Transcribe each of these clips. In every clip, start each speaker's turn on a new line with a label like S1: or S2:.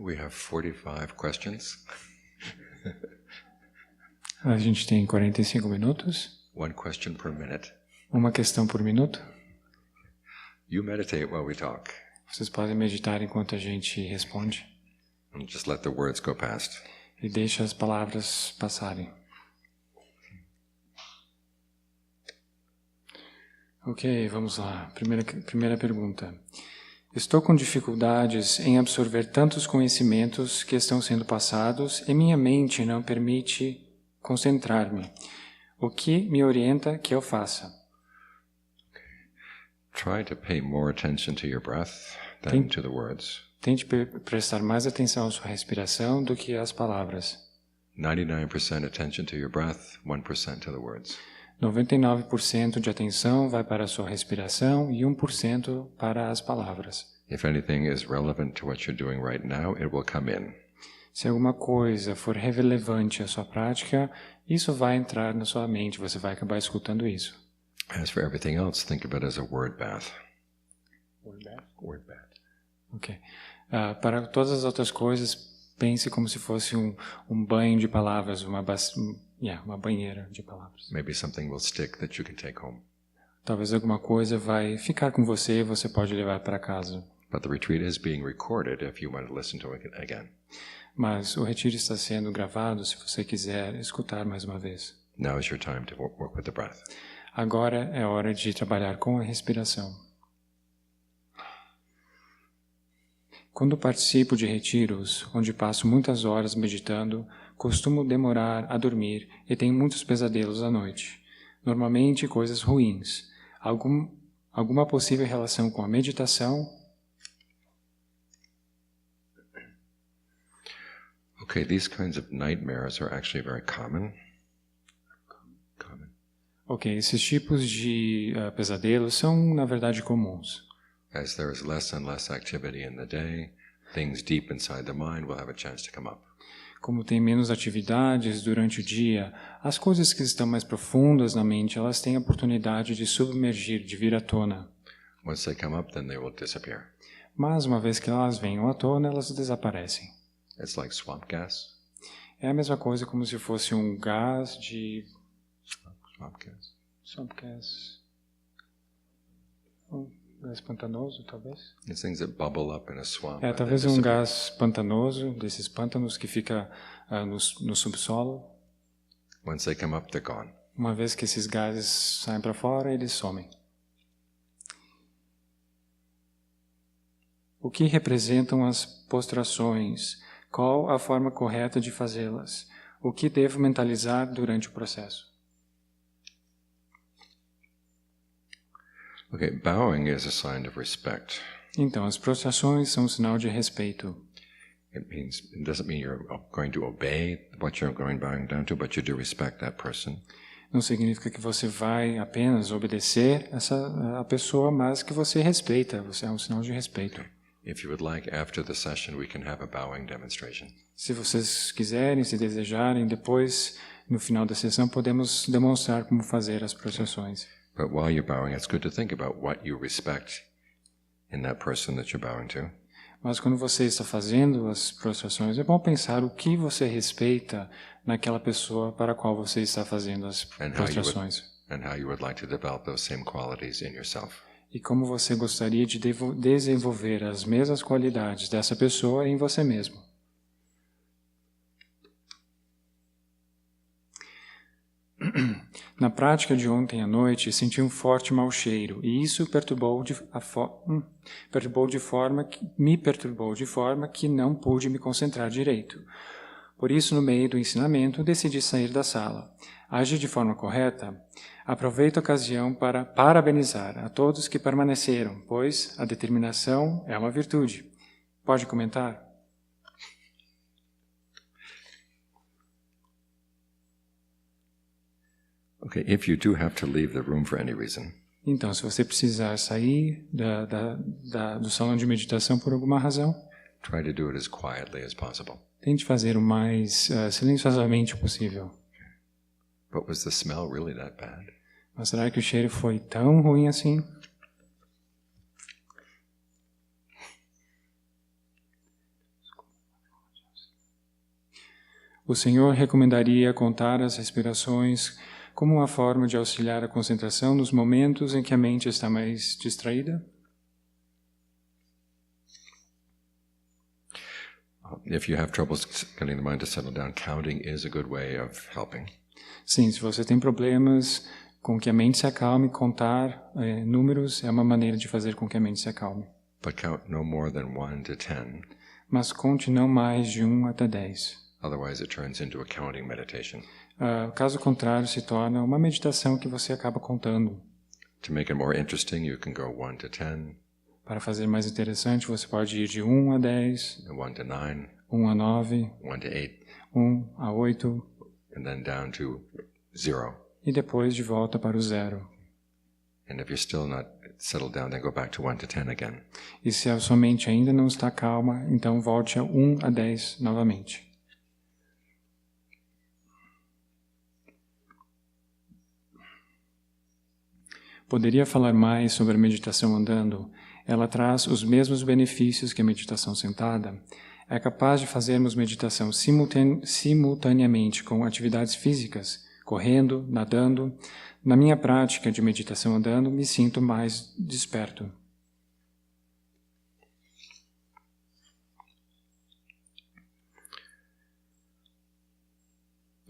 S1: We have 45 questions.
S2: A gente tem 45 minutos.
S1: One question per minute.
S2: Uma questão por minuto.
S1: You meditate while we talk.
S2: Vocês podem meditar enquanto a gente responde.
S1: And just let the words go past.
S2: E deixa as palavras passarem. Ok, vamos lá. Primeira pergunta. Estou com dificuldades em absorver tantos conhecimentos que estão sendo passados e minha mente não permite concentrar-me. O que me orienta que eu faça?
S1: Try to pay more attention to your breath than to the words.
S2: Tente prestar mais atenção à sua respiração do que às palavras.
S1: 99% attention to your breath, 1% to the words.
S2: 99% de atenção vai para a sua respiração e 1% para as palavras.
S1: If anything is relevant to what you're doing right now, it will come in.
S2: Se alguma coisa for relevante à sua prática, isso vai entrar na sua mente, você vai acabar escutando isso.
S1: As for everything else, think of it as a word bath.
S2: Word bath?
S1: Word bath.
S2: Ok. Para todas as outras coisas, pense como se fosse um banho de palavras, uma banheira de palavras.
S1: Maybe something will stick that you can take home.
S2: Talvez alguma coisa vai ficar com você e você pode levar para casa.
S1: But the retreat is being recorded if you want to listen to it again.
S2: Mas o retiro está sendo gravado se você quiser escutar mais uma vez.
S1: Now is your time to work with the breath.
S2: Agora é hora de trabalhar com a respiração. Quando participo de retiros, onde passo muitas horas meditando, costumo demorar a dormir e tenho muitos pesadelos à noite. Normalmente coisas ruins. Alguma possível relação com a meditação?
S1: Okay, these kinds of nightmares are actually very common.
S2: Ok, esses tipos de pesadelos são, na verdade, comuns.
S1: As there is less and less activity in the day, things deep inside the mind will have a chance to come up.
S2: Como tem menos atividades durante o dia, as coisas que estão mais profundas na mente, elas têm a oportunidade de submergir, de vir à tona.
S1: Once they come up, then they will disappear.
S2: Mas uma vez que elas venham à tona, elas desaparecem.
S1: It's like swamp gas.
S2: É a mesma coisa como se fosse um gás de...
S1: Swamp gas.
S2: Swamp gas... Gás pantanoso, talvez?
S1: These things that bubble up in a swamp.
S2: Talvez um gás pantanoso, desses pântanos que fica no subsolo.
S1: Once they come up, they're gone.
S2: Uma vez que esses gases saem para fora, eles somem. O que representam as postrações? Qual a forma correta de fazê-las? O que devo mentalizar durante o processo?
S1: Okay, bowing is a sign of respect.
S2: Então, as prostrações são um sinal de respeito.
S1: It doesn't mean you're going to obey what you're bowing down to, but you do respect that person.
S2: Não significa que você vai apenas obedecer a pessoa, mas que você respeita. Você é um sinal de respeito.
S1: If you would like, after the session, we can have a bowing demonstration.
S2: Se vocês quiserem, se desejarem, depois, no final da sessão, podemos demonstrar como fazer as prostrações.
S1: But while you're bowing, it's good to think about what you respect in that person that you're bowing to.
S2: Mas quando você está fazendo as prostrações, é bom pensar o que você respeita naquela pessoa para a qual você está fazendo as prostrações.
S1: And how you would like to develop those same qualities in yourself.
S2: E como você gostaria de desenvolver as mesmas qualidades dessa pessoa em você mesmo. Na prática de ontem à noite, senti um forte mau cheiro, e isso me perturbou de forma que não pude me concentrar direito. Por isso, no meio do ensinamento, decidi sair da sala. Agir de forma correta? Aproveito a ocasião para parabenizar a todos que permaneceram, pois a determinação é uma virtude. Pode comentar?
S1: Okay, if you do have to leave the room for any reason.
S2: Então, se você precisar sair do salão de meditação por alguma razão,
S1: try to do it as quietly as possible.
S2: Tente fazer o mais silenciosamente possível.
S1: But was the smell really that bad?
S2: Mas será que o cheiro foi tão ruim assim? O Senhor recomendaria contar as respirações como uma forma de auxiliar a concentração nos momentos em que a mente está mais distraída?
S1: If you have troubles getting the mind to settle down, counting is a good way of helping.
S2: Sim, se você tem problemas com que a mente se acalme, contar números é uma maneira de fazer com que a mente se acalme.
S1: But count no more than 1 to 10.
S2: Mas conte não mais de 1 até 10.
S1: Otherwise it turns into a counting meditation.
S2: Caso contrário, se torna uma meditação que você acaba contando.
S1: To make it more interesting, you can go 1 to 10.
S2: Para fazer mais interessante, você pode ir de 1 a 10,
S1: 1 to 9,
S2: 1 a 9,
S1: 1 to 8,
S2: 1 a 8,
S1: and then down to 0.
S2: e depois de volta para o 0.
S1: And if you're still not settled down, then go back to 1 to 10 again.
S2: E se a sua mente ainda não está calma, então volte a 1 a 10 novamente. Poderia falar mais sobre a meditação andando? Ela traz os mesmos benefícios que a meditação sentada. É capaz de fazermos meditação simultaneamente com atividades físicas, correndo, nadando. Na minha prática de meditação andando, me sinto mais desperto.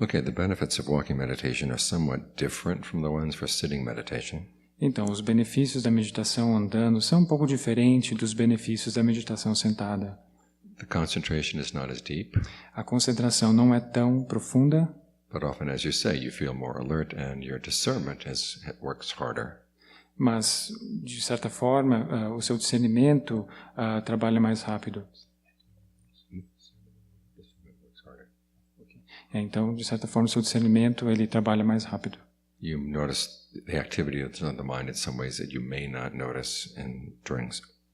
S1: Okay, the benefits of walking meditation are somewhat different from the ones for sitting meditation.
S2: Então, os benefícios da meditação andando são um pouco diferentes dos benefícios da meditação sentada.
S1: The concentration is not as deep,
S2: A concentração não é tão profunda,
S1: but often, as you say, you feel more alert and your discernment works harder.
S2: mas, de certa forma, o seu discernimento trabalha mais rápido. Então, de certa forma, o seu discernimento ele trabalha mais rápido.
S1: You notice the activity of the mind in some ways that you may not notice during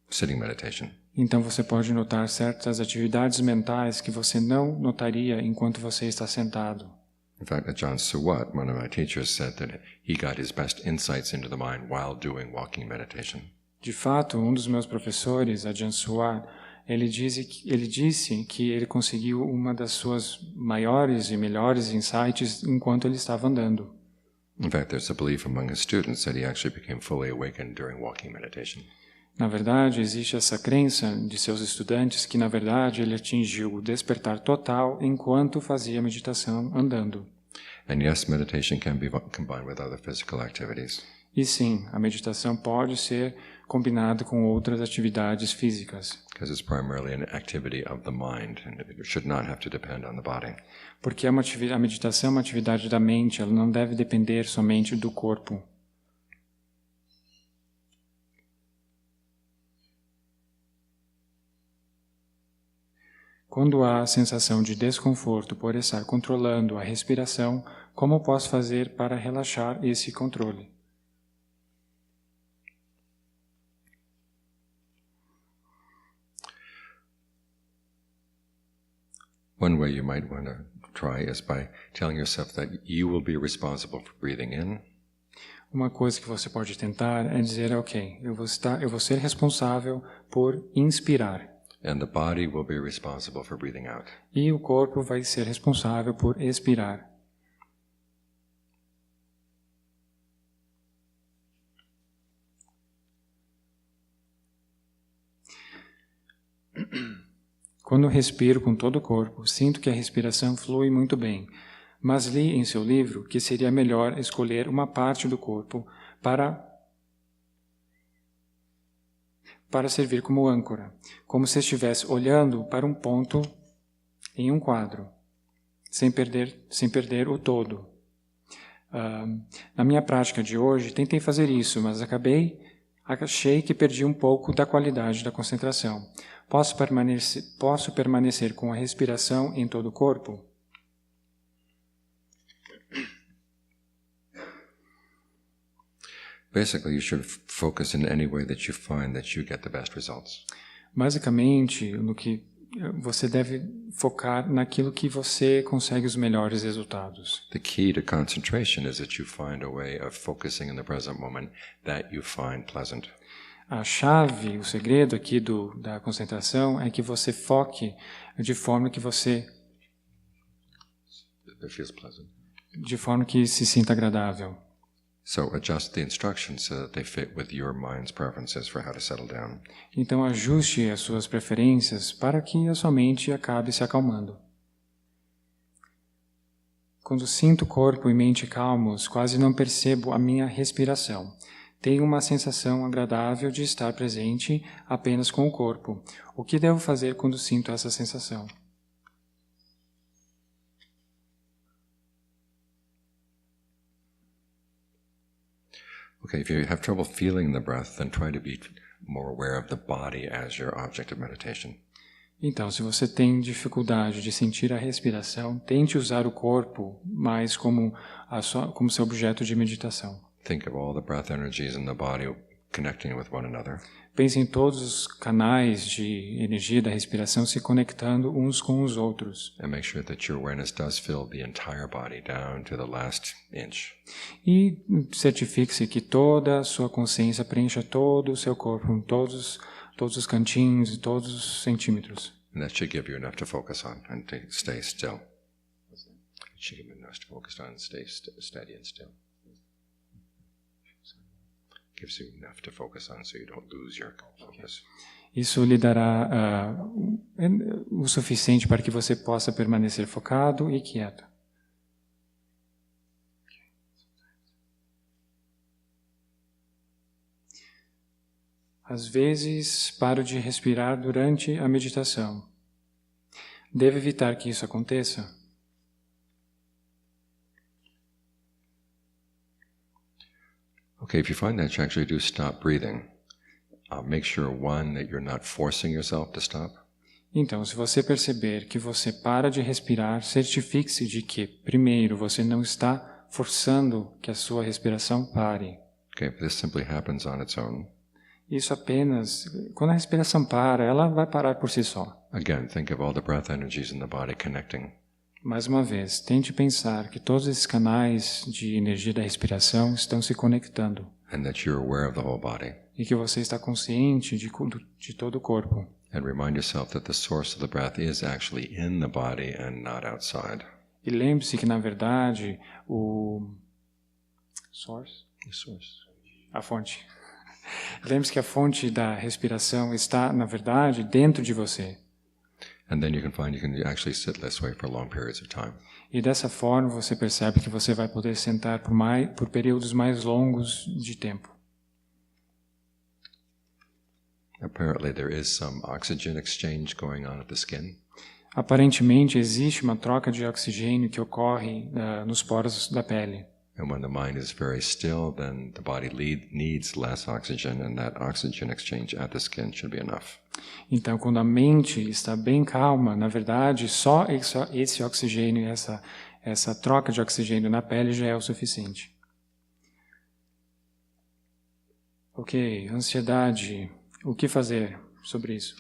S1: sitting meditation.
S2: Então você pode notar certas atividades mentais que você não notaria enquanto você está sentado.
S1: In fact, Ajahn Suwat, one of my teachers, said that he got his best insights into the mind while doing walking meditation.
S2: De fato, um dos meus professores, Ajahn Suwat, ele disse que ele conseguiu uma das suas maiores e melhores insights enquanto ele estava andando.
S1: In fact, there's a belief among his students that he actually became fully awakened during walking meditation.
S2: Na verdade, existe essa crença de seus estudantes que, na verdade, ele atingiu o despertar total enquanto fazia meditação andando.
S1: And yes, meditation can be combined with other physical activities.
S2: E sim, a meditação pode ser combinada com outras atividades físicas.
S1: Because it's primarily an activity of the mind, and it should not have to depend on the body.
S2: Porque a meditação é uma atividade da mente, ela não deve depender somente do corpo. Quando há a sensação de desconforto por estar controlando a respiração, como posso fazer para relaxar esse controle?
S1: One way you might want to try is by telling yourself that you will be responsible for breathing in.
S2: Uma coisa que você pode tentar é dizer, ok, eu vou ser responsável por inspirar.
S1: And the body will be responsible for breathing out.
S2: E o corpo vai ser responsável por expirar. Quando respiro com todo o corpo, sinto que a respiração flui muito bem, mas li em seu livro que seria melhor escolher uma parte do corpo para servir como âncora, como se estivesse olhando para um ponto em um quadro, sem perder o todo. Na minha prática de hoje, tentei fazer isso, mas achei que perdi um pouco da qualidade da concentração. Posso permanecer com a respiração em todo o corpo?
S1: Basically, you should focus in any way that you find that you get the best results.
S2: Basicamente, no que você deve focar naquilo que você consegue os melhores resultados.
S1: The key to concentration is that you find a way of focusing in the present moment that you find pleasant.
S2: A chave, o segredo aqui da concentração é que você foque de forma que você
S1: that feels pleasant.
S2: de forma que se sinta agradável.
S1: So adjust the instructions so that they fit with your mind's preferences for how to settle down.
S2: Então ajuste as suas preferências para que a sua mente acabe se acalmando. Quando sinto corpo e mente calmos, quase não percebo a minha respiração. Tenho uma sensação agradável de estar presente apenas com o corpo. O que devo fazer quando sinto essa sensação?
S1: Okay, if you have trouble feeling the breath, then try to be more aware of the body as your object of meditation.
S2: Então, se você tem dificuldade de sentir a respiração, tente usar o corpo mais como seu objeto de meditação.
S1: Think of all the breath energies in the body connecting with one another.
S2: Pense em todos os canais de energia da respiração se conectando uns com os outros.
S1: And make sure that your awareness does fill the entire body down to the last inch.
S2: E certifique-se que toda a sua consciência preencha todo o seu corpo, todos os cantinhos e todos os centímetros.
S1: And that should give you enough to focus on and to stay still. It should give you enough to focus on and stay steady and still. Gives you enough to focus on so you don't lose your focus.
S2: Isso lhe dará o suficiente para que você possa permanecer focado e quieto. Às vezes, paro de respirar durante a meditação. Devo evitar que isso aconteça?
S1: Okay, if you find that you actually do stop breathing, make sure, one, that you're not forcing yourself to stop.
S2: Então, se você perceber que você para de respirar, certifique-se de que, primeiro, você não está forçando que a sua respiração pare.
S1: Okay, this simply happens on its own.
S2: Isso apenas, quando a respiração para, ela vai parar por si só.
S1: Again, think of all the breath energies in the body connecting.
S2: Mais uma vez, tente pensar que todos esses canais de energia da respiração estão se conectando.
S1: And that you're aware of the whole body.
S2: E que você está consciente de todo o corpo.
S1: And remind yourself that the source of the breath is actually in the body and not outside.
S2: E lembre-se que, na verdade, a fonte. Lembre-se que a fonte da respiração está, na verdade, dentro de você.
S1: And then you can find you can actually sit this way for long periods of time.
S2: E dessa forma você percebe que você vai poder sentar por períodos mais longos de tempo.
S1: Apparently there is some oxygen exchange going on at the skin.
S2: Aparentemente existe uma troca de oxigênio que ocorre nos poros da pele.
S1: And when the mind is very still, then the body needs less oxygen, and that oxygen exchange at the skin should be enough.
S2: Então, quando a mente está bem calma, na verdade, só esse oxigênio, essa troca de oxigênio na pele já é o suficiente. Ok, ansiedade. O que fazer sobre isso?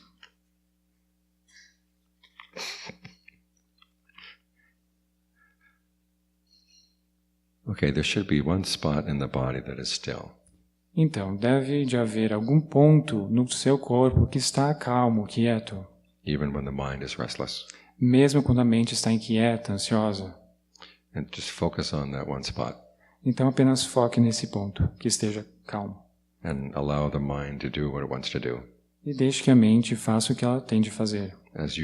S1: Okay, there should be one spot in the body that is still.
S2: Então, deve de haver algum ponto no seu corpo que está calmo, quieto.
S1: Even when the mind is restless.
S2: Mesmo quando a mente está inquieta, ansiosa.
S1: And just focus on that one spot.
S2: Então apenas foque nesse ponto, que esteja calmo.
S1: And allow the mind to do what it wants to do.
S2: E deixe que a mente faça o que ela tem de fazer.
S1: As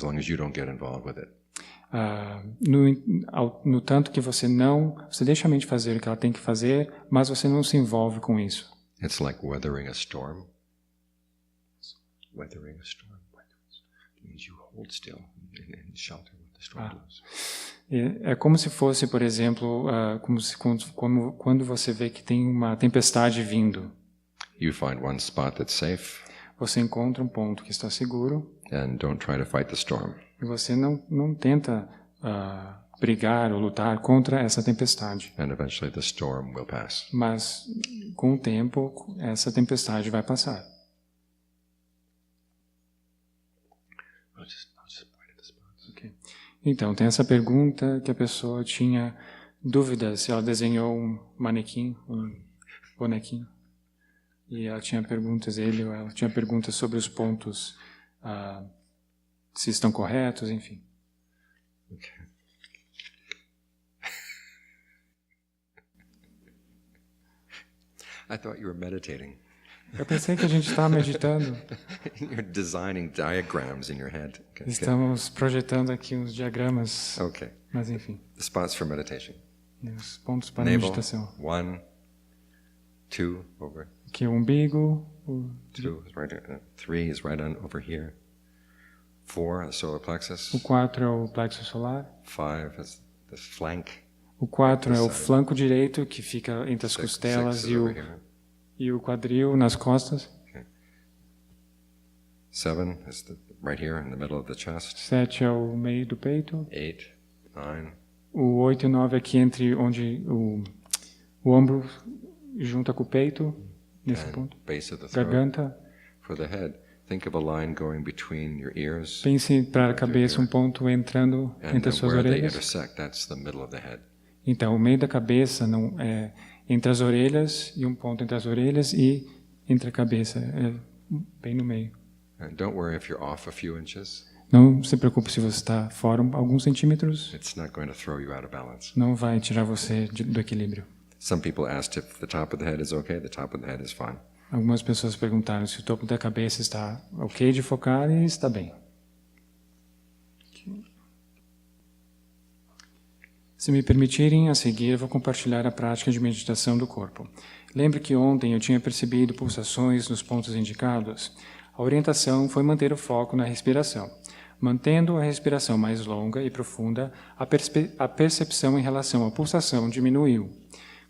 S1: long as you don't get involved with it.
S2: No tanto que você deixa a mente fazer o que ela tem que fazer, mas você não se envolve com isso.
S1: It's like weathering a storm. Weathering a storm. It means you hold still and shelter when the storm blows.
S2: É como se fosse, por exemplo, quando você vê que tem uma tempestade vindo.
S1: You find one spot that's safe.
S2: Você encontra um ponto que está seguro.
S1: And don't try to fight the storm.
S2: E você não tenta brigar ou lutar contra essa tempestade.
S1: And eventually the storm will pass.
S2: Mas, com o tempo, essa tempestade vai passar. Okay. Então, tem essa pergunta que a pessoa tinha dúvidas se ela desenhou um manequim, um bonequinho. E ela tinha perguntas, ela tinha perguntas sobre os pontos, se estão corretos, enfim.
S1: Okay. I thought you were meditating.
S2: Eu pensei que a gente está meditando.
S1: You're designing diagrams in your head. Okay,
S2: Estamos projetando aqui uns diagramas,
S1: okay.
S2: mas enfim,
S1: The spots for meditation.
S2: os pontos para
S1: Navel,
S2: meditação.
S1: 1, 2, over.
S2: Aqui o umbigo,
S1: 2 is right there. 3 is right on over here. 4, the solar plexus.
S2: o 4 é o plexo solar,
S1: 5 is the flank.
S2: o 4 é o flanco direito que fica entre as
S1: 6
S2: costelas
S1: is
S2: e
S1: over here.
S2: o quadril nas costas.
S1: 7 is right here in the middle of the chest.
S2: 7 é o meio do peito.
S1: 8, 9,
S2: O 8 e o 9 aqui entre onde o ombro junta com o peito, nesse
S1: 10,
S2: ponto.
S1: base of the throat.
S2: Garganta.
S1: For the head, think of a line going between your ears
S2: Pense para a cabeça um ponto entrando
S1: and
S2: entre as suas
S1: where they
S2: orelhas.
S1: intersect. That's the middle of the head.
S2: Então, o meio da cabeça não é entre as orelhas e um ponto entre as orelhas e entre a cabeça, é bem no meio.
S1: And don't worry if you're off a few inches.
S2: Não se preocupe se você está fora alguns centímetros,
S1: It's not going to throw you out of balance.
S2: não vai tirar você do equilíbrio.
S1: Some people asked if the top of the head is okay. The top of the head is fine.
S2: Algumas pessoas perguntaram se o topo da cabeça está ok de focar e está bem. Se me permitirem, a seguir eu vou compartilhar a prática de meditação do corpo. Lembre que ontem eu tinha percebido pulsações nos pontos indicados. A orientação foi manter o foco na respiração. Mantendo a respiração mais longa e profunda, a percepção em relação à pulsação diminuiu.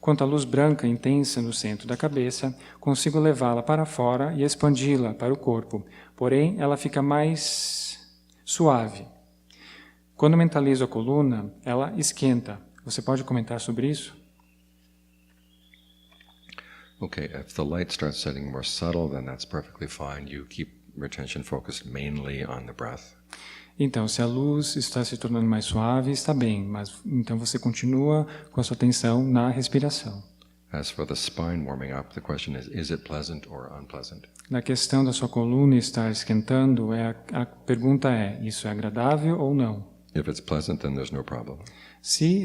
S2: Quanto à luz branca intensa no centro da cabeça, consigo levá-la para fora e expandi-la para o corpo, porém ela fica mais suave. Quando mentalizo a coluna, ela esquenta. Você pode comentar sobre isso?
S1: Okay, if the light starts getting more subtle, then that's perfectly fine. You keep your attention focused mainly on the breath.
S2: Então, se a luz está se tornando mais suave, está bem, mas então você continua com a sua atenção na respiração.
S1: As for the spine warming up, the question is it pleasant or unpleasant?
S2: Na questão da sua coluna estar esquentando, a pergunta é, isso é agradável ou não?
S1: If it's pleasant, then there's no problem.
S2: Se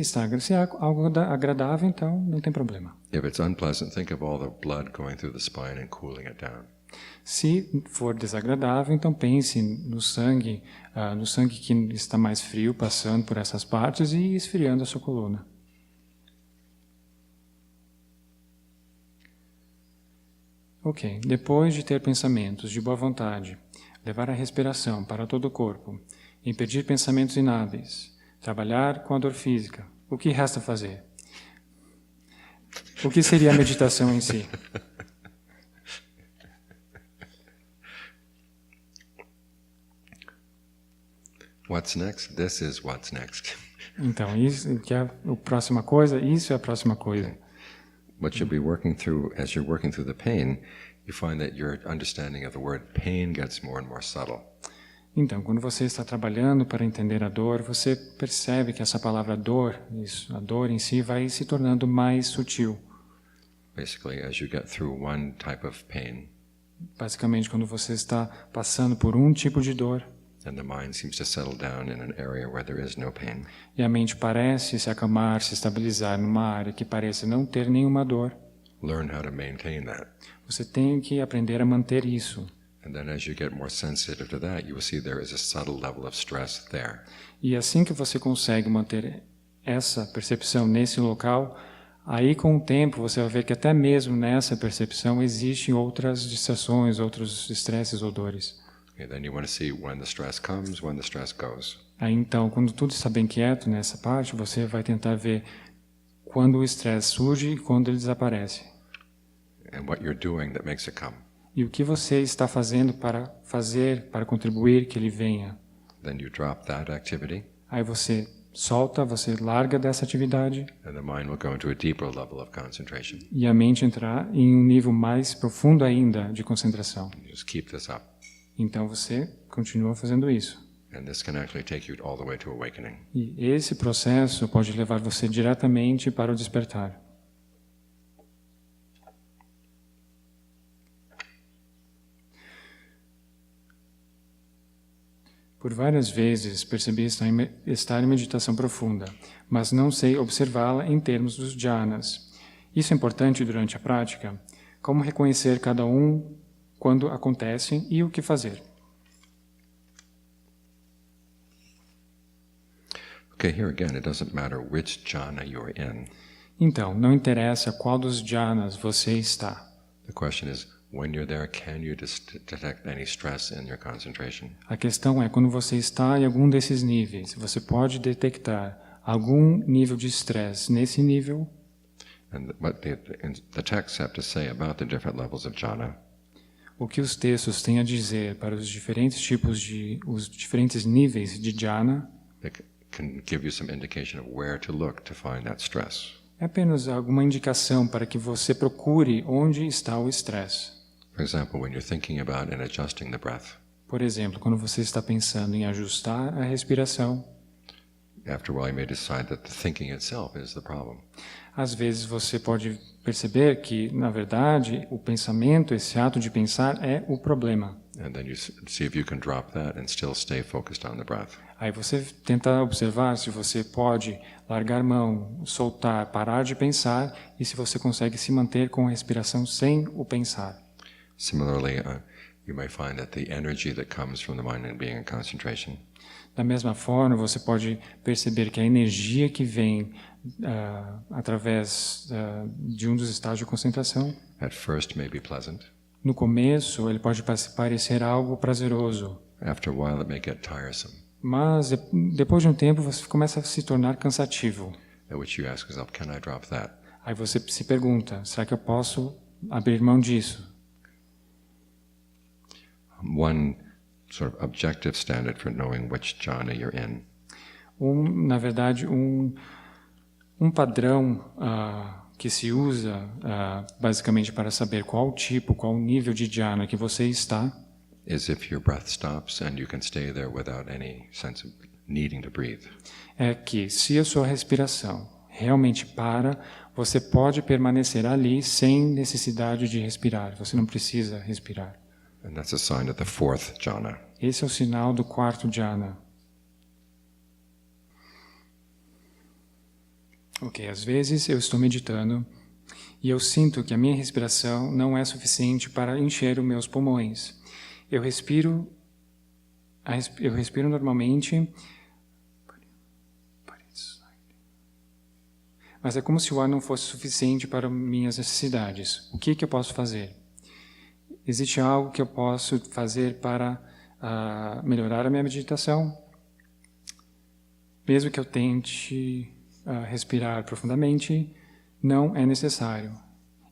S2: é algo agradável, então não tem problema.
S1: If it's unpleasant, think of all the blood going through the spine and cooling it down.
S2: Se for desagradável, então pense no sangue que está mais frio, passando por essas partes e esfriando a sua coluna. Ok, depois de ter pensamentos de boa vontade, levar a respiração para todo o corpo, impedir pensamentos inábeis, trabalhar com a dor física, o que resta fazer? O que seria a meditação em si?
S1: What's next? This is what's next.
S2: Então, isso que é a próxima coisa, isso é a próxima coisa.
S1: What you'll be working through, as you're working through the pain, you find that your understanding of the word pain gets more and more subtle.
S2: Então, quando você está trabalhando para entender a dor, você percebe que essa palavra dor, a dor em si, vai se tornando mais sutil.
S1: Basically, as you get through one type of pain,
S2: Basicamente, quando você está passando por um tipo de dor,
S1: and the mind seems to settle down in an area where there is no pain,
S2: e a mente parece se acalmar, se estabilizar numa área que parece não ter nenhuma dor,
S1: learn how to maintain that.
S2: você tem que aprender a manter isso.
S1: And then as you get more sensitive to that, you will see there is a subtle level of stress there.
S2: E assim que você consegue manter essa percepção nesse local, aí com o tempo você vai ver que até mesmo nessa percepção existem outras distrações, outros estresses ou dores.
S1: And then you want to see when the stress comes, when the stress goes.
S2: Aí então, quando tudo está bem quieto nessa parte, você vai tentar ver quando o estresse surge e quando ele desaparece.
S1: And what you're doing that makes it come.
S2: E o que você está fazendo para contribuir que ele venha.
S1: Then you drop that activity,
S2: Aí você solta, você larga dessa atividade
S1: and the mind will go into a deeper level of concentration.
S2: e a mente entrar em um nível mais profundo ainda de concentração.
S1: You just keep this up.
S2: Então você continua fazendo isso.
S1: And this can actually take you all the way to awakening.
S2: E esse processo pode levar você diretamente para o despertar. Por várias vezes percebi estar em meditação profunda, mas não sei observá-la em termos dos jhanas. Isso é importante durante a prática? Como reconhecer cada um quando acontece e o que fazer.
S1: Okay, here again, it doesn't matter which jhana you're in.
S2: Então, não interessa qual dos jhanas você está.
S1: The question is, when you're there, can you detect any stress in your concentration?
S2: A questão é, quando você está em algum desses níveis, você pode detectar algum nível de estresse nesse nível?
S1: And what the texts have to say about the different levels of jhana.
S2: O que os textos têm a dizer para os diferentes níveis de jhana
S1: Can give you some indication of where to look to find that stress.
S2: é apenas alguma indicação para que você procure onde está o estresse.
S1: For example, when you're thinking about and adjusting the breath,
S2: Por exemplo, quando você está pensando em ajustar a respiração,
S1: after a while you may decide that the thinking itself is the problem.
S2: às vezes você pode perceber que, na verdade, o pensamento, esse ato de pensar, é o problema.
S1: And then you see if you can drop that and still stay focused on the breath.
S2: Aí você tenta observar se você pode largar mão, soltar, parar de pensar e se você consegue se manter com a respiração sem o pensar.
S1: Similarly, you may find that the energy that comes from the mind and being in concentration
S2: Da mesma forma, você pode perceber que a energia que vem através de um dos estágios de concentração,
S1: at first may be pleasant.
S2: no começo ele pode parecer algo prazeroso,
S1: After a while it may get tiresome,
S2: mas depois de um tempo você começa a se tornar cansativo.
S1: at which you ask yourself, can I drop that?
S2: Aí você se pergunta, será que eu posso abrir mão disso?
S1: One sort of objective standard for knowing which jhana you're in
S2: Na verdade, um padrão que se usa basicamente para saber qual nível de jhana que você está,
S1: is if your breath stops and you can stay there without any sense of needing to breathe.
S2: é que se a sua respiração realmente para, você pode permanecer ali sem necessidade de respirar. Você não precisa respirar.
S1: And that's a sign of the fourth jhana.
S2: Esse é o sinal do quarto jhana. Ok, às vezes eu estou meditando e eu sinto que a minha respiração não é suficiente para encher os meus pulmões. Eu respiro normalmente, mas é como se o ar não fosse suficiente para minhas necessidades. O que eu posso fazer? Existe algo que eu posso fazer para melhorar a minha meditação? Mesmo que eu tente respirar profundamente, não é necessário.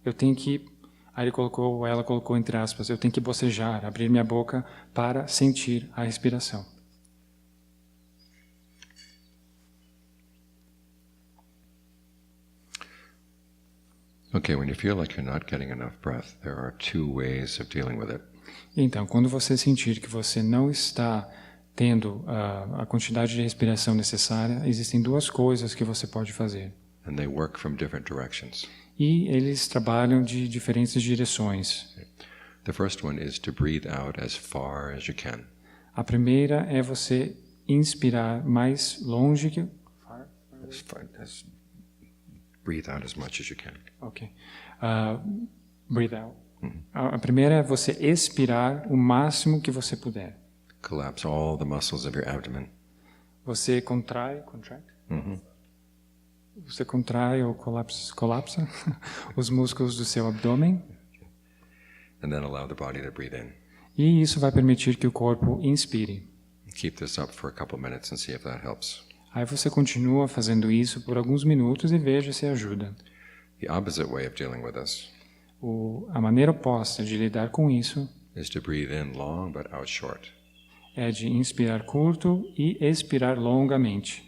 S2: Eu tenho que, ela colocou entre aspas, eu tenho que bocejar, abrir minha boca para sentir a respiração.
S1: Okay, when you feel like you're not getting enough breath, there are two ways of dealing with it.
S2: Então, quando você sentir que você não está tendo a quantidade de respiração necessária, existem duas coisas que você pode fazer.
S1: And they work from different directions.
S2: E eles trabalham de diferentes direções.
S1: The first one is to breathe out as far as you can.
S2: A primeira é você inspirar mais longe que...
S1: Breathe out as much as you can.
S2: Ok. Breathe out. A primeira é você expirar o máximo que você puder.
S1: Collapse all the muscles of your abdomen.
S2: Você contrai Você contrai ou colapsa os músculos do seu abdômen.
S1: And then allow the body to breathe in.
S2: E isso vai permitir que o corpo inspire.
S1: Keep this up for a couple minutes and see if that helps.
S2: Aí você continua fazendo isso por alguns minutos e veja se ajuda.
S1: The opposite way of dealing with this
S2: A maneira oposta de lidar com isso
S1: is to breathe in long but out short.
S2: é de inspirar curto e expirar longamente.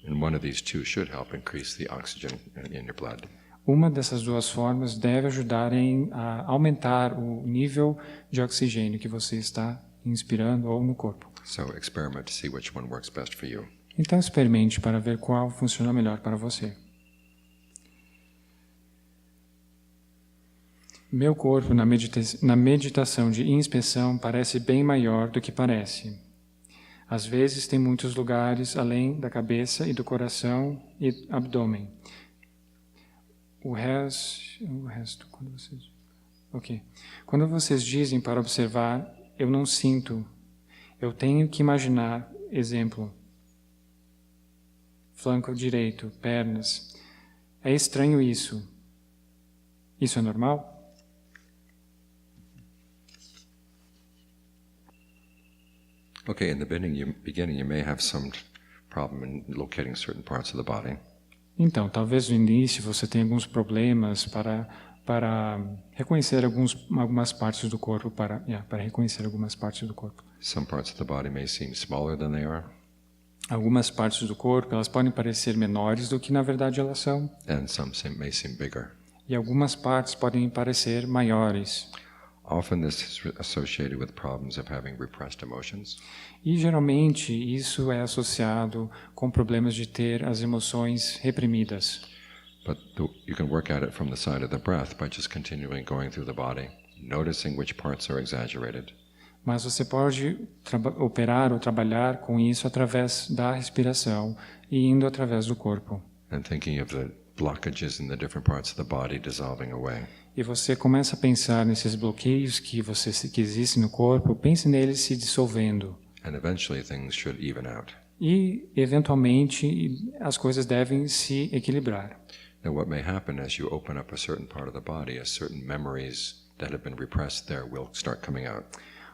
S1: And one of these two should help increase the oxygen in your blood.
S2: Uma dessas duas formas deve ajudar a aumentar o nível de oxigênio que você está inspirando ou no corpo.
S1: So experiment to see which one works best for you.
S2: Então experimente para ver qual funciona melhor para você. Meu corpo na meditação de inspeção parece bem maior do que parece. Às vezes tem muitos lugares além da cabeça e do coração e abdômen. O resto, quando vocês... Ok. Quando vocês dizem para observar, eu não sinto, eu tenho que imaginar, exemplo, flanco direito, pernas. É estranho isso. Isso é normal?
S1: Okay, in the beginning you may have some problem in locating certain parts of the body.
S2: Então, talvez no início você tenha alguns problemas para reconhecer algumas partes do corpo, para reconhecer algumas partes do corpo.
S1: Some parts of the body may seem smaller than they are.
S2: Algumas partes do corpo, elas podem parecer menores do que na verdade elas são.
S1: And some may seem bigger.
S2: E algumas partes podem parecer maiores.
S1: Often this is associated with problems of having repressed emotions.
S2: E geralmente isso é associado com problemas de ter as emoções reprimidas.
S1: But you can work at it from the side of the breath by just continuing going through the body, noticing which parts are exaggerated.
S2: Mas você pode operar ou trabalhar com isso através da respiração e indo através do corpo.
S1: And thinking of the blockages in the different parts of the body dissolving away.
S2: E você começa a pensar nesses bloqueios que existem no corpo, pense neles se dissolvendo.
S1: And eventually things should even out.
S2: E, eventualmente, as coisas devem se equilibrar.
S1: Now what may happen as you open up a certain part of the body, as certain memories that have been repressed there will start coming out.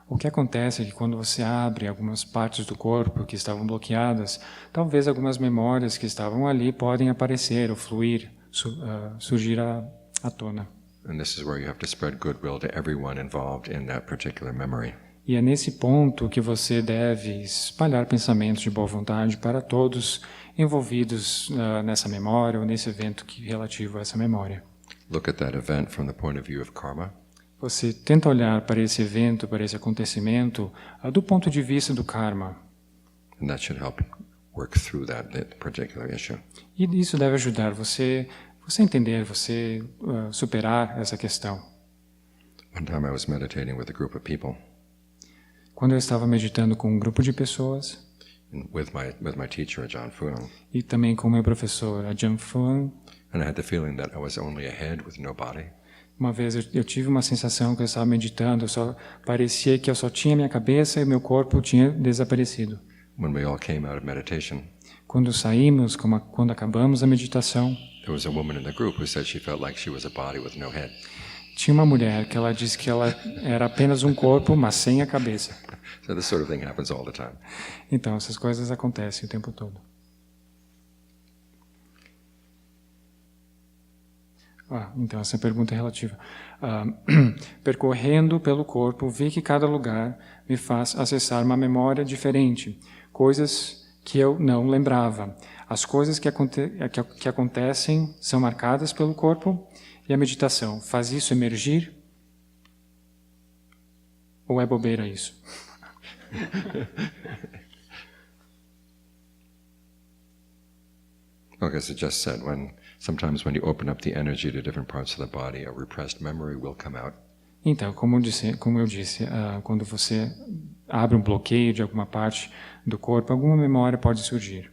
S2: O que acontece é que quando você abre algumas partes do corpo que estavam bloqueadas, talvez algumas memórias que estavam ali podem aparecer ou fluir, surgir à tona.
S1: And this is where you have to spread goodwill to everyone involved in that particular memory.
S2: E é nesse ponto que você deve espalhar pensamentos de boa vontade para todos envolvidos nessa memória ou nesse evento relativo a essa memória.
S1: Look at that event from the point of view of karma.
S2: Você tenta olhar para esse evento, para esse acontecimento, do ponto de vista do karma.
S1: And that should help work through that particular issue.
S2: E isso deve ajudar você entender, você superar essa questão.
S1: One time I was meditating with a group of people.
S2: Quando eu estava meditando com um grupo de pessoas,
S1: with my teacher, Ajahn Fuang,
S2: e também com o meu professor, Ajahn Fuang,
S1: and I had the feeling that I was only a head with no body.
S2: Uma vez eu tive uma sensação que eu estava meditando, parecia que eu só tinha minha cabeça e meu corpo tinha desaparecido.
S1: When we all came out of meditation,
S2: quando saímos, quando acabamos a meditação,
S1: there was a woman in the group who said she felt like she was a body with no head.
S2: Tinha uma mulher que ela disse que ela era apenas um corpo, mas sem a cabeça.
S1: So this sort of thing happens all the time.
S2: Então, essas coisas acontecem o tempo todo. Então, essa pergunta é relativa. Percorrendo pelo corpo, vi que cada lugar me faz acessar uma memória diferente, coisas que eu não lembrava. As coisas que acontecem são marcadas pelo corpo e a meditação faz isso emergir? Ou é bobeira isso?
S1: Okay, as I just said, sometimes when you open up the energy to different parts of the body, a repressed memory will come out.
S2: Então, como eu disse, quando você abre um bloqueio de alguma parte do corpo, alguma memória pode surgir.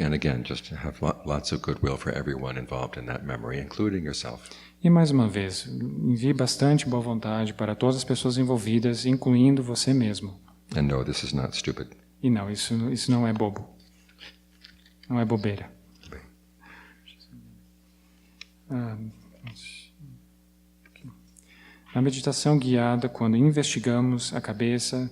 S1: And again, just to have lots of goodwill for everyone involved in that memory, including yourself.
S2: E mais uma vez, envie bastante boa vontade para todas as pessoas envolvidas, incluindo você mesmo.
S1: And no, this is not stupid.
S2: E não, isso não é bobo. Não é bobeira. Na meditação guiada, quando investigamos a cabeça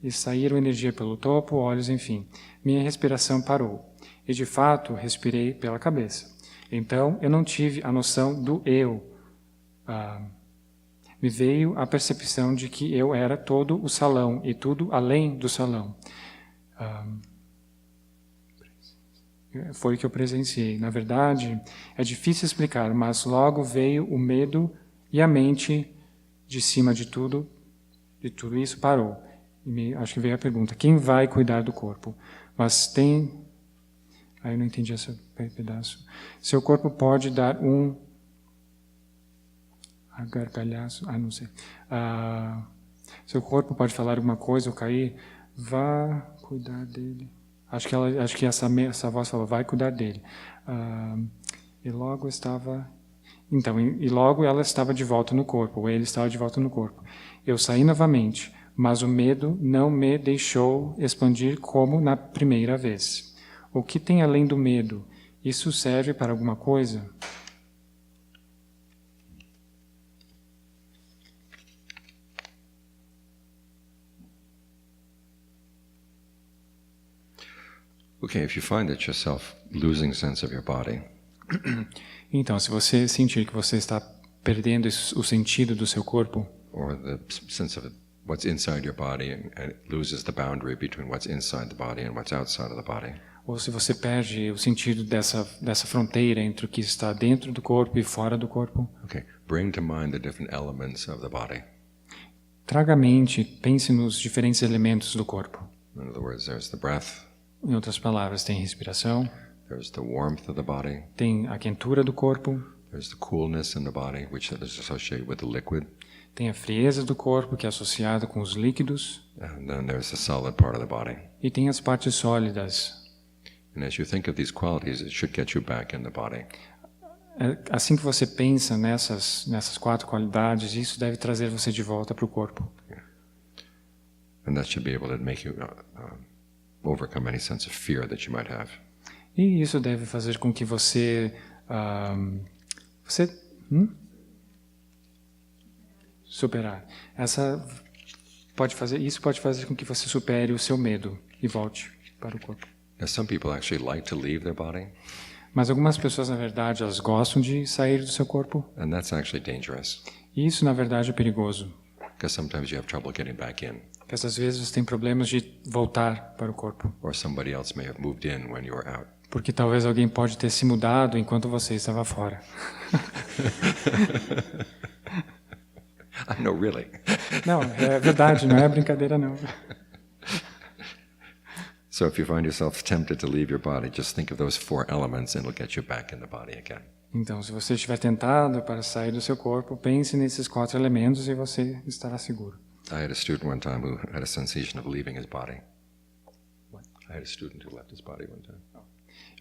S2: e saíram energia pelo topo, olhos, enfim. Minha respiração parou. E, de fato, respirei pela cabeça. Então, eu não tive a noção do eu. Me veio a percepção de que eu era todo o salão e tudo além do salão. Foi o que eu presenciei. Na verdade, é difícil explicar, mas logo veio o medo e a mente de cima de tudo isso parou. Acho que veio a pergunta, quem vai cuidar do corpo? Mas tem... eu não entendi esse pedaço. Seu corpo pode dar um gargalhaço, não sei. Seu corpo pode falar alguma coisa ou cair, vá cuidar dele. Acho que essa voz falou, vai cuidar dele. E logo ela estava de volta no corpo, ou ele estava de volta no corpo. Eu saí novamente, mas o medo não me deixou expandir como na primeira vez. O que tem além do medo? Isso serve para alguma coisa?
S1: Okay, if you find that yourself losing sense of your body,
S2: Então, se você sentir que você está perdendo o sentido do seu corpo,
S1: or the sense of what's inside your body and it loses the boundary between what's inside the body and what's outside of the body,
S2: ou se você perde o sentido dessa fronteira entre o que está dentro do corpo e fora do corpo,
S1: okay, bring to mind the different elements of the body.
S2: traga à mente, pense nos diferentes elementos do corpo.
S1: In other words, there's the breath,
S2: Em outras palavras, tem respiração,
S1: there's the warmth of the body,
S2: tem a quentura do corpo,
S1: there's the coolness in the body, which is associated with the liquid,
S2: tem a frieza do corpo, que é associada com os líquidos,
S1: and then there's the solid part of the body.
S2: e tem as partes sólidas.
S1: And as you think of these qualities, it should get you back in the body.
S2: Assim que você pensa nessas 4 qualidades, isso deve trazer você de volta para o corpo.
S1: And that should be able to make you overcome any sense of fear that you might have.
S2: E isso deve fazer com que você superar. Isso pode fazer com que você supere o seu medo e volte para o corpo.
S1: Now, some people actually like to leave their body,
S2: Mas algumas pessoas, na verdade, elas gostam de sair do seu corpo.
S1: and that's actually dangerous
S2: E isso, na verdade, é perigoso.
S1: because sometimes you have trouble getting back in,
S2: Porque às vezes você tem problemas de voltar para o corpo.
S1: or somebody else may have moved in when you were out.
S2: Porque talvez alguém pode ter se mudado enquanto você estava fora.
S1: No, really.
S2: Não, é verdade, não é brincadeira não.
S1: So if you find yourself tempted to leave your body, just think of those 4 elements and it'll get you back in the body again.
S2: Então, se você estiver tentado para sair do seu corpo, pense nesses 4 elementos e você estará seguro.
S1: I had a student one time who had a sensation of leaving his body. I had a student who left his body one time.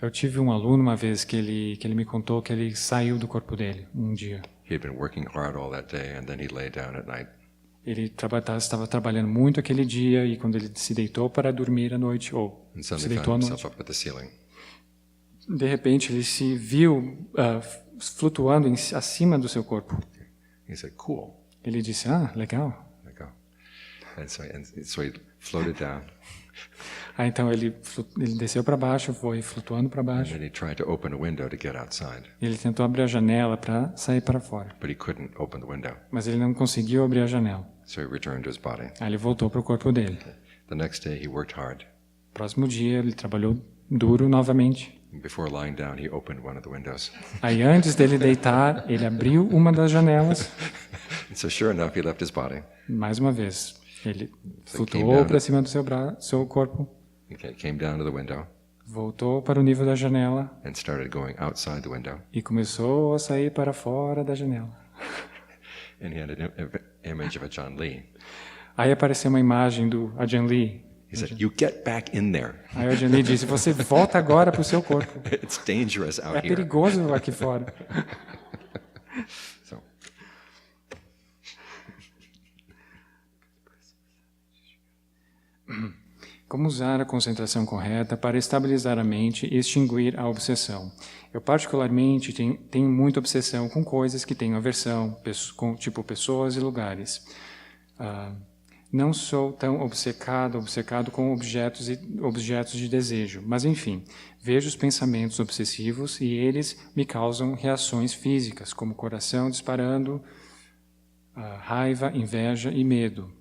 S2: Eu tive um aluno uma vez que ele me contou que ele saiu do corpo dele um dia.
S1: He had been working hard all that day, and then he lay down at night,
S2: Ele estava trabalhando muito aquele dia e quando ele se deitou para dormir à noite, ou
S1: and
S2: se
S1: suddenly
S2: deitou
S1: found
S2: à
S1: himself
S2: noite,
S1: up at the ceiling.
S2: de repente ele se viu flutuando acima do seu corpo.
S1: He said, "Cool."
S2: Ele disse, legal.
S1: Like, oh. And so he floated down,
S2: Então ele desceu para baixo, foi flutuando para
S1: and
S2: baixo.
S1: then he tried to open a window to get outside,
S2: E ele tentou abrir a janela para sair para fora,
S1: but he couldn't open the window.
S2: mas ele não conseguiu abrir a janela.
S1: So he returned to his body.
S2: Aí ele voltou para o corpo dele.
S1: The next day, he worked hard.
S2: Próximo dia ele trabalhou duro novamente.
S1: And before lying down, he opened one of the windows.
S2: Aí antes dele deitar, ele abriu uma das janelas.
S1: And so sure enough, he left his body.
S2: Mais uma vez, ele
S1: came
S2: flutuou
S1: down.
S2: para cima do seu corpo,
S1: He came down to the window
S2: voltou para o nível da janela
S1: and started going outside the window.
S2: e começou a sair para fora da janela.
S1: And he had an image of a John Lee.
S2: Aí apareceu uma imagem do Ajahn Lee.
S1: He said, "You get back in there.
S2: Aí o Ajahn Lee disse, você volta agora para o seu corpo.
S1: It's dangerous
S2: É
S1: out here."
S2: perigoso aqui fora.
S1: So,
S2: Como usar a concentração correta para estabilizar a mente e extinguir a obsessão? Eu particularmente tenho muita obsessão com coisas que tenho aversão, tipo pessoas e lugares. Não sou tão obcecado com objetos de desejo, mas enfim, vejo os pensamentos obsessivos e eles me causam reações físicas, como coração disparando, raiva, inveja e medo.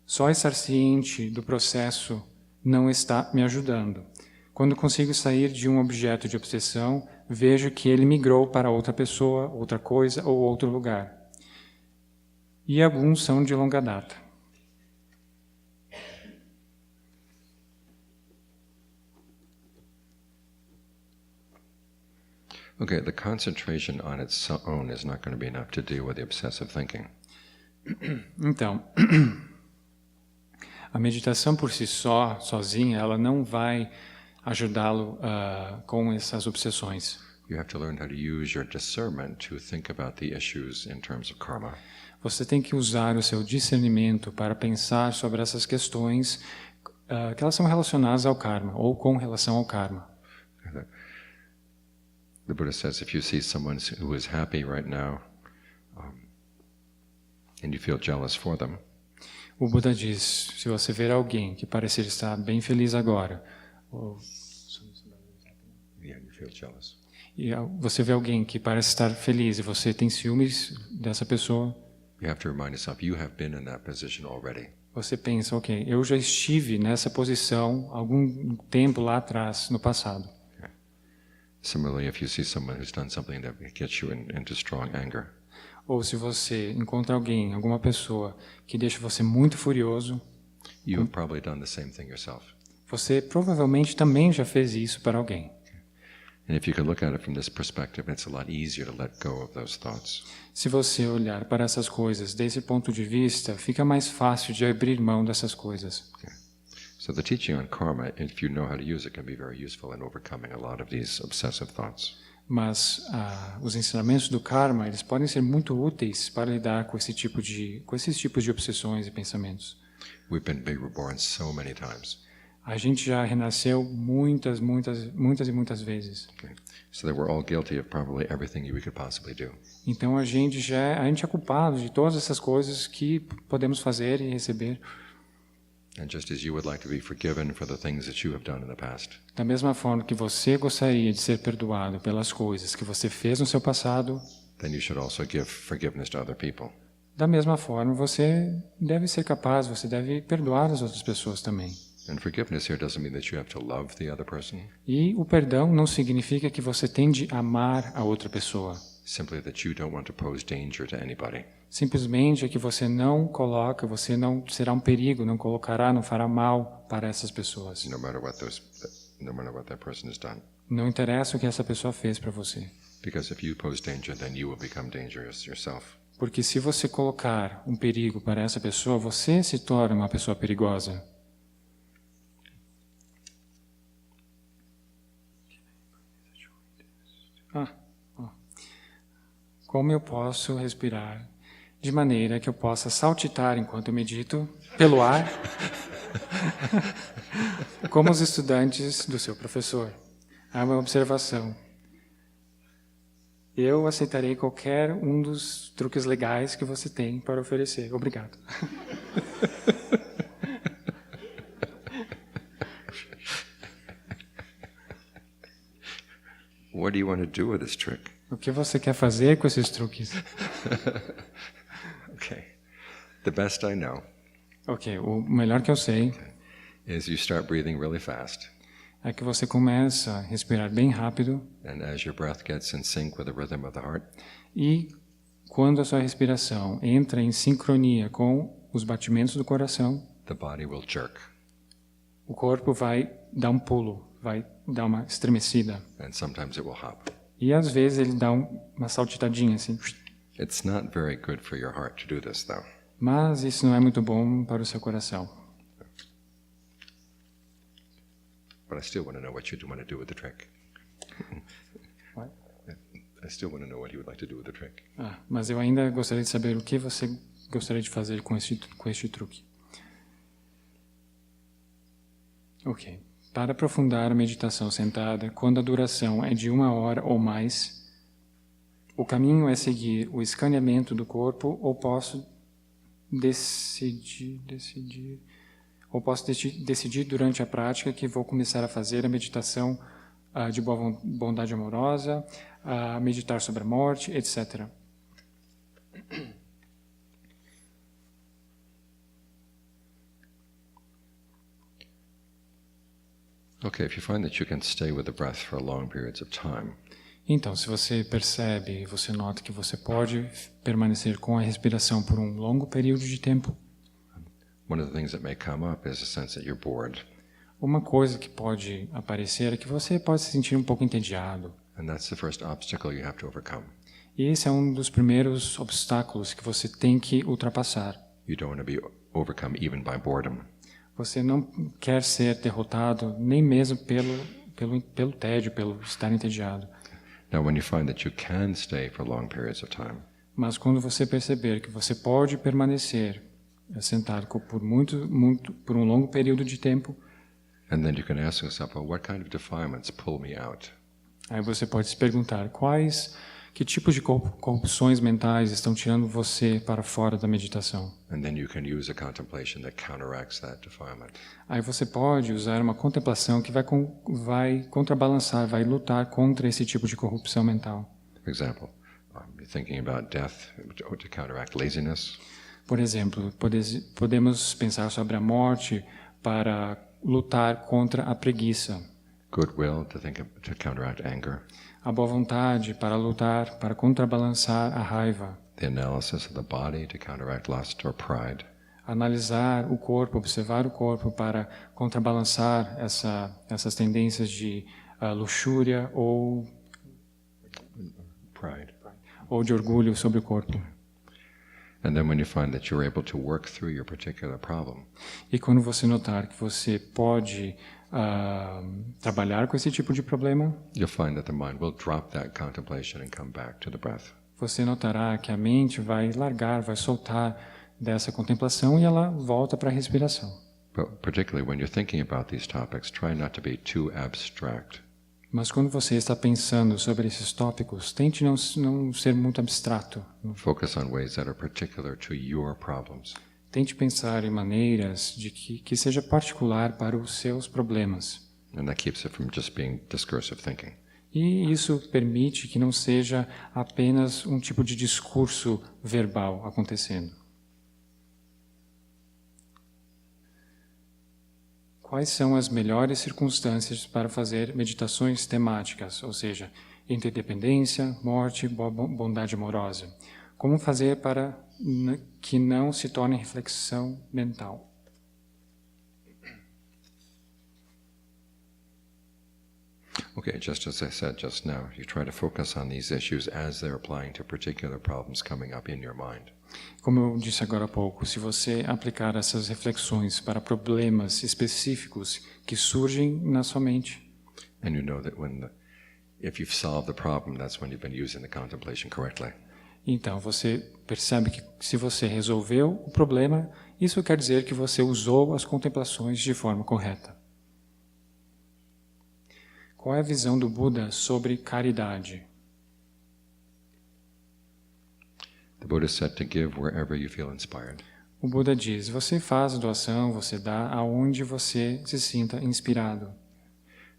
S2: Só estar ciente do processo não está me ajudando. Quando consigo sair de um objeto de obsessão, vejo que ele migrou para outra pessoa, outra coisa ou outro lugar. E alguns são de longa data.
S1: okay, the concentration on its own is not going to be enough to deal with the obsessive thinking.
S2: Então, A meditação por si só, sozinha, ela não vai ajudá-lo com essas obsessões.
S1: You have to learn how to use your discernment to think about the issues in terms of karma.
S2: Você tem que usar o seu discernimento para pensar sobre essas questões que elas são relacionadas ao karma, ou com relação ao karma.
S1: The Buddha says if you see someone who is happy right now and you feel jealous for them,
S2: O Buda diz, se você ver alguém que parecer estar bem feliz agora,
S1: yeah, you feel jealous.
S2: e você vê alguém que parece estar feliz e você tem ciúmes dessa pessoa,
S1: You have to remind yourself you have been in that position already.
S2: você pensa, ok, eu já estive nessa posição algum tempo lá atrás, no passado.
S1: Similarly, if you see someone who's done something that gets you into strong anger,
S2: Ou se você encontra alguém, alguma pessoa que deixa você muito furioso,
S1: you have probably done the same thing yourself.
S2: você provavelmente também já fez isso para alguém.
S1: And if you can look at it from this perspective, it's a lot easier to let go of those thoughts.
S2: Se você olhar para essas coisas desse ponto de vista, fica mais fácil de abrir mão dessas coisas.
S1: So the teaching on karma, if you know how to use it, can be very useful in overcoming a lot of these obsessive thoughts.
S2: Mas os ensinamentos do karma, eles podem ser muito úteis para lidar com esses tipos de obsessões e pensamentos.
S1: We've been reborn so many times.
S2: A gente já renasceu muitas e muitas vezes.
S1: Okay. So that we're all guilty of probably everything we could possibly do.
S2: Então a gente é culpado de todas essas coisas que podemos fazer e receber.
S1: And just as you would like to be forgiven for the things that you have done in the past,
S2: Da mesma forma que você gostaria de ser perdoado pelas coisas que você fez no seu passado,
S1: then you should also give forgiveness to other people.
S2: da mesma forma você deve ser capaz, você deve perdoar as outras pessoas também.
S1: And forgiveness here doesn't mean that you have to love the other person,
S2: E o perdão não significa que você tem de amar a outra pessoa.
S1: simply that you don't want to pose danger to anybody.
S2: Simplesmente é que você não será um perigo, não colocará, não fará mal para essas pessoas.
S1: No matter what that person has done.
S2: Não interessa o que essa pessoa fez para você.
S1: Because if you pose danger, then you will become dangerous yourself.
S2: Porque se você colocar um perigo para essa pessoa, você se torna uma pessoa perigosa. Como eu posso respirar de maneira que eu possa saltitar enquanto eu medito pelo ar, como os estudantes do seu professor? Há uma observação. Eu aceitarei qualquer um dos truques legais que você tem para oferecer. Obrigado.
S1: What do you want to do with this trick?
S2: O que você quer fazer com esses truques?
S1: Okay. The best I know
S2: Ok, o melhor que eu sei
S1: is you start breathing really fast.
S2: é que você começa a respirar bem rápido
S1: And as your breath gets in sync with the rhythm of the heart,
S2: e quando a sua respiração entra em sincronia com os batimentos do coração,
S1: the body will jerk.
S2: o corpo vai dar um pulo, vai dar uma estremecida.
S1: And sometimes it will hop.
S2: E às vezes ele dá uma saltitadinha assim.
S1: It's not very good for your heart to do this, though.
S2: Mas isso não é muito bom para o seu coração.
S1: But I still want to know what you want to do with the trick.
S2: What?
S1: I still want to know what you would like to do with the trick.
S2: Mas eu ainda gostaria de saber o que você gostaria de fazer com este truque. Ok. Para aprofundar a meditação sentada, quando a duração é de 1 hora ou mais, o caminho é seguir o escaneamento do corpo ou posso decidir durante a prática que vou começar a fazer a meditação de bondade amorosa, a meditar sobre a morte, etc.
S1: Okay, if you find that you can stay with the breath for long periods of time,
S2: Então, se você percebe, você nota que você pode permanecer com a respiração por um longo período de tempo,
S1: one of the things that may come up is a sense that you're bored.
S2: uma coisa que pode aparecer é que você pode se sentir um pouco entediado.
S1: And that's the first obstacle you have to overcome.
S2: E esse é um dos primeiros obstáculos que você tem que ultrapassar.
S1: You don't want to be overcome even by boredom.
S2: Você não quer ser derrotado nem mesmo pelo tédio, pelo estar entediado.
S1: Now, when you find that you can stay for long periods of time,
S2: Mas quando você perceber que você pode permanecer sentado por um longo período de tempo,
S1: and then you can ask yourself, well, what kind of defilements pull me out?
S2: aí você pode se perguntar que tipos de corrupções mentais estão tirando você para fora da meditação.
S1: And then you can use a contemplation that counteracts that defilement.
S2: Aí você pode usar uma contemplação que vai contrabalançar, vai lutar contra esse tipo de corrupção mental.
S1: For example, you're thinking about death to counteract laziness.
S2: Por exemplo, podemos pensar sobre a morte para lutar contra a preguiça.
S1: Goodwill to counteract anger.
S2: A boa vontade para contrabalançar a raiva.
S1: The analysis of the body to counteract lust or pride.
S2: Analisar o corpo, observar o corpo para contrabalançar essas tendências de luxúria ou
S1: Pride.
S2: de orgulho sobre o corpo.
S1: And then when you find that you're able to work through your particular problem,
S2: E quando você notar que você pode trabalhar com esse tipo de problema,
S1: you'll find that the mind will drop that contemplation and come back to the breath.
S2: você notará que a mente vai soltar dessa contemplação e ela volta para a respiração.
S1: But particularly when you're thinking about these topics, try not to be too abstract.
S2: Mas quando você está pensando sobre esses tópicos, tente não ser muito abstrato.
S1: Focus on ways that are particular to your problems.
S2: Tente pensar em maneiras de que seja particular para os seus problemas.
S1: And that keeps it from just being discursive thinking.
S2: E isso permite que não seja apenas um tipo de discurso verbal acontecendo. Quais são as melhores circunstâncias para fazer meditações temáticas, ou seja, interdependência, morte, bondade amorosa? Como fazer para que não se torne reflexão mental?
S1: Okay, just as I said just now, you try to focus on these issues as they're applying to particular problems coming up in your mind.
S2: Como eu disse agora há pouco, se você aplicar essas reflexões para problemas específicos que surgem na sua mente,
S1: And you know that if you've solved the problem, that's when you've been using the contemplation correctly.
S2: então você percebe que se você resolveu o problema, isso quer dizer que você usou as contemplações de forma correta. Qual é a visão do Buda sobre caridade?
S1: The Buddha said to give wherever you feel inspired.
S2: O Buda diz: você faz a doação, você dá aonde você se sinta inspirado.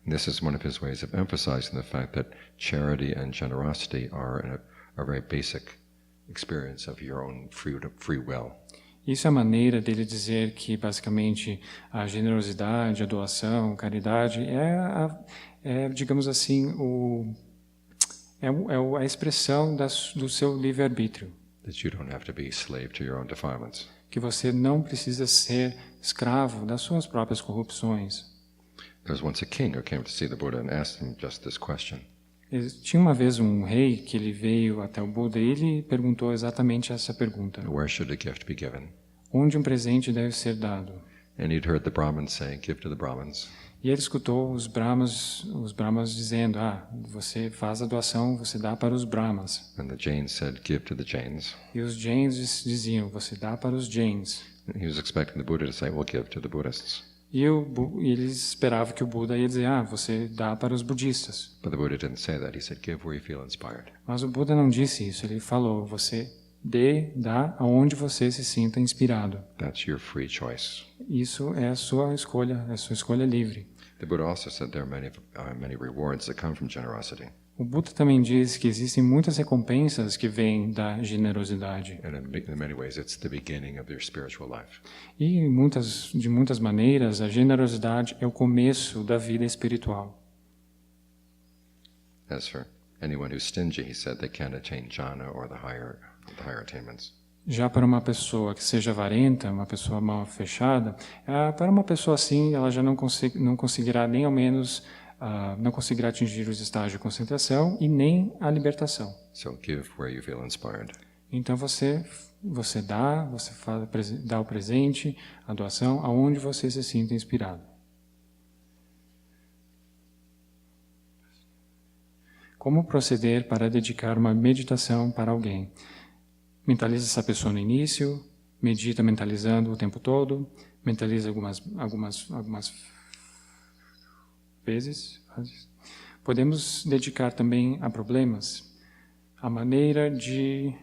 S1: And this is one of his ways of emphasizing the fact that charity and generosity are a very basic experience of your own free will.
S2: Isso é a maneira dele dizer que, basicamente, a generosidade, a doação, a caridade digamos assim, a expressão do seu livre-arbítrio.
S1: That you don't have to be slave to your own defilements.
S2: Que você não precisa ser escravo das suas próprias corrupções.
S1: There was once a king who came to see the Buddha and asked him just this question.
S2: Tinha uma vez um rei que ele veio até o Buda e ele perguntou exatamente essa pergunta.
S1: Where should a gift be given?
S2: Onde um presente deve ser dado?
S1: And he'd heard the Brahmins saying, give to the Brahmins.
S2: E ele escutou os Brahmas dizendo, você faz a doação, você dá para os Brahmas.
S1: And the Jains said, give to the Jains.
S2: E os Jains diziam, você dá para os Jains.
S1: And he was expecting the Buddha to say, well, give to the Buddhists.
S2: E eles esperavam que o Buda ia dizer, você dá para os budistas.
S1: But the Buddha didn't say that. He said, give where you feel inspired.
S2: Mas o Buda não disse isso. Ele falou, você dá aonde você se sinta inspirado.
S1: That's your free choice.
S2: Isso é a sua escolha livre.
S1: The Buddha also said there are many rewards that come from generosity.
S2: O Buda também diz que existem muitas recompensas que vêm da generosidade.
S1: And in many ways, it's the beginning of your spiritual life.
S2: E de muitas maneiras, a generosidade é o começo da vida espiritual.
S1: As for anyone who's stingy, he said they can't attain jhana or the higher attainments.
S2: Já para uma pessoa que seja avarenta, uma pessoa mal fechada, para uma pessoa assim, ela já não conseguirá nem ao menos não conseguirá atingir os estágios de concentração e nem a libertação.
S1: So give where you feel inspired.
S2: Então você dá o presente, a doação, aonde você se sinta inspirado. Como proceder para dedicar uma meditação para alguém? Mentaliza essa pessoa no início, medita mentalizando o tempo todo, mentaliza algumas vezes. Podemos dedicar também a problemas. A maneira de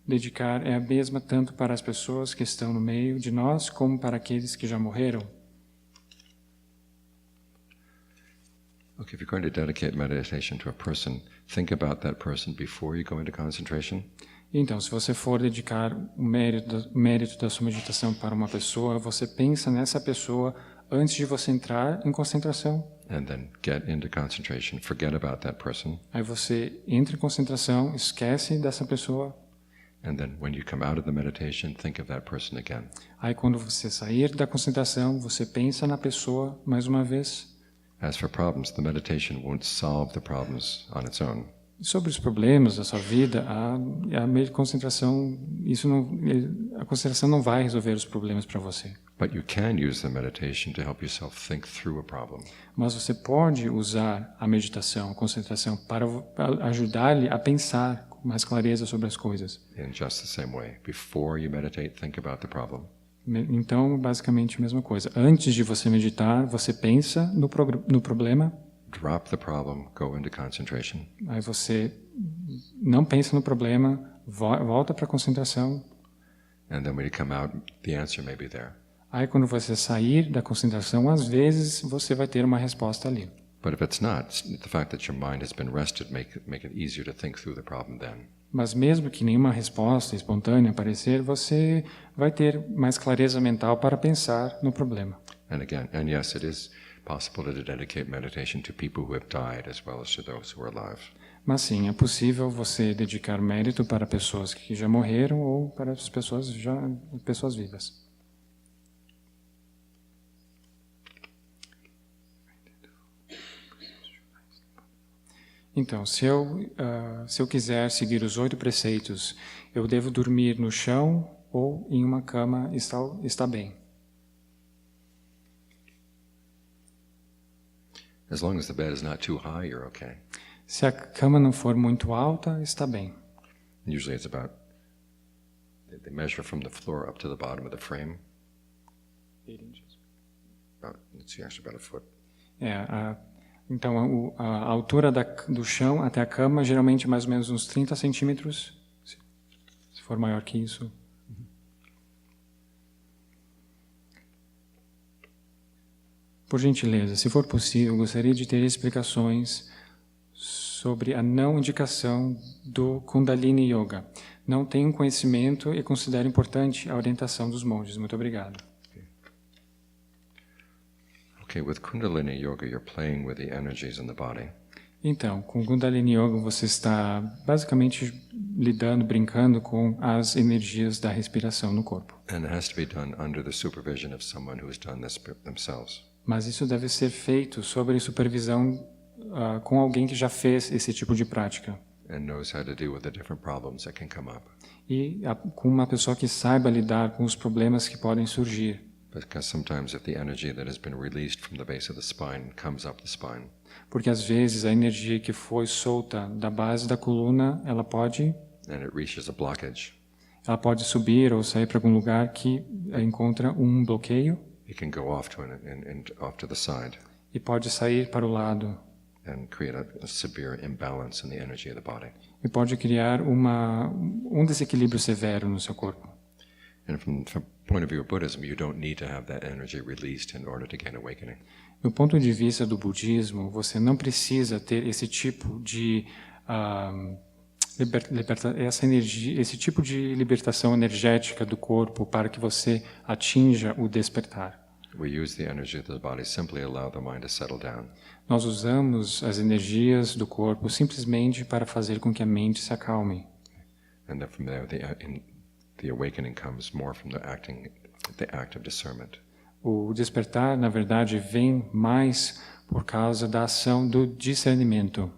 S2: dedicar é a mesma tanto para as pessoas que estão no meio de nós, como para aqueles que já morreram.
S1: Okay, if you're going to dedicate meditation to a person, think about that person before you go into concentration.
S2: Então, se você for dedicar o mérito da sua meditação para uma pessoa, você pensa nessa pessoa antes de você entrar em concentração.
S1: And then get into concentration. Forget about that person.
S2: Aí você entra em concentração, esquece dessa pessoa.
S1: And then when you come out of the meditation, think of that person again.
S2: Aí quando você sair da concentração, você pensa na pessoa mais uma vez.
S1: As for problems, the meditation won't solve the problems on its own.
S2: Sobre os problemas da sua vida, a concentração não vai resolver os problemas para você.
S1: But you can use the meditation to help yourself think through a problem.
S2: Mas você pode usar a meditação, a concentração, para ajudar-lhe a pensar com mais clareza sobre as coisas.
S1: In just the same way. Before you meditate, think about the problem.
S2: Então, basicamente a mesma coisa. Antes de você meditar, você pensa no problema.
S1: Drop the problem, go into concentration.
S2: Aí você não pensa no problema, volta para a concentração.
S1: And then when you come out, the answer may be there.
S2: Aí quando você sair da concentração, às vezes você vai ter uma resposta ali.
S1: But if it's not, the fact that your mind has been rested make it easier to think through the problem then.
S2: Mas mesmo que nenhuma resposta espontânea aparecer, você vai ter mais clareza mental para pensar no problema.
S1: And yes, it is possible to dedicate meditation to people who have died as well as to those who are alive.
S2: Mas sim, é possível você dedicar mérito para pessoas que já morreram ou para as pessoas vivas. Então, se eu quiser seguir os 8 preceitos, eu devo dormir no chão ou em uma cama está bem.
S1: As long as the bed is not too high, you're okay.
S2: Se a cama não for muito alta, está bem.
S1: Usually it's about, they measure from the floor up to the bottom of the frame.
S2: 8 inches.
S1: It's actually about a foot.
S2: Então, a altura do chão até a cama, geralmente mais ou menos uns 30 centímetros. Se for maior que isso. Por gentileza, se for possível, gostaria de ter explicações sobre a não indicação do Kundalini Yoga. Não tenho conhecimento e considero importante a orientação dos monges. Muito obrigado.
S1: Okay, with Kundalini Yoga, you're playing with the energies in the body.
S2: Então, com Kundalini Yoga, você está basicamente brincando com as energias da respiração no corpo.
S1: And it has to be done under the supervision of someone who has done this themselves.
S2: Mas isso deve ser feito sob supervisão com alguém que já fez esse tipo de prática.
S1: And knows how to deal with the different problems that can come up.
S2: E com uma pessoa que saiba lidar com os problemas que podem surgir.
S1: Because sometimes if the energy that has been released from the base of the spine comes up the spine.
S2: Porque às vezes a energia que foi solta da base da coluna, ela pode
S1: reaches a blockage.
S2: Ela pode subir ou sair para algum lugar que encontra um bloqueio.
S1: It can go off to the side.
S2: E pode sair para o lado.
S1: And create a severe imbalance in the energy of the body.
S2: E pode criar um desequilíbrio severo no seu corpo.
S1: And from the point of view of Buddhism, you don't need to have that energy released in order to gain awakening.
S2: Do ponto de vista do budismo, você não precisa ter esse tipo de esse tipo de libertação energética do corpo para que você atinja o despertar.
S1: We use the energy of the body simply allow the mind to settle down.
S2: Nós usamos as energias do corpo simplesmente para fazer com que a mente se acalme.
S1: And then from there, the awakening comes more from the act of discernment.
S2: O despertar, na verdade, vem mais por causa da ação do discernimento.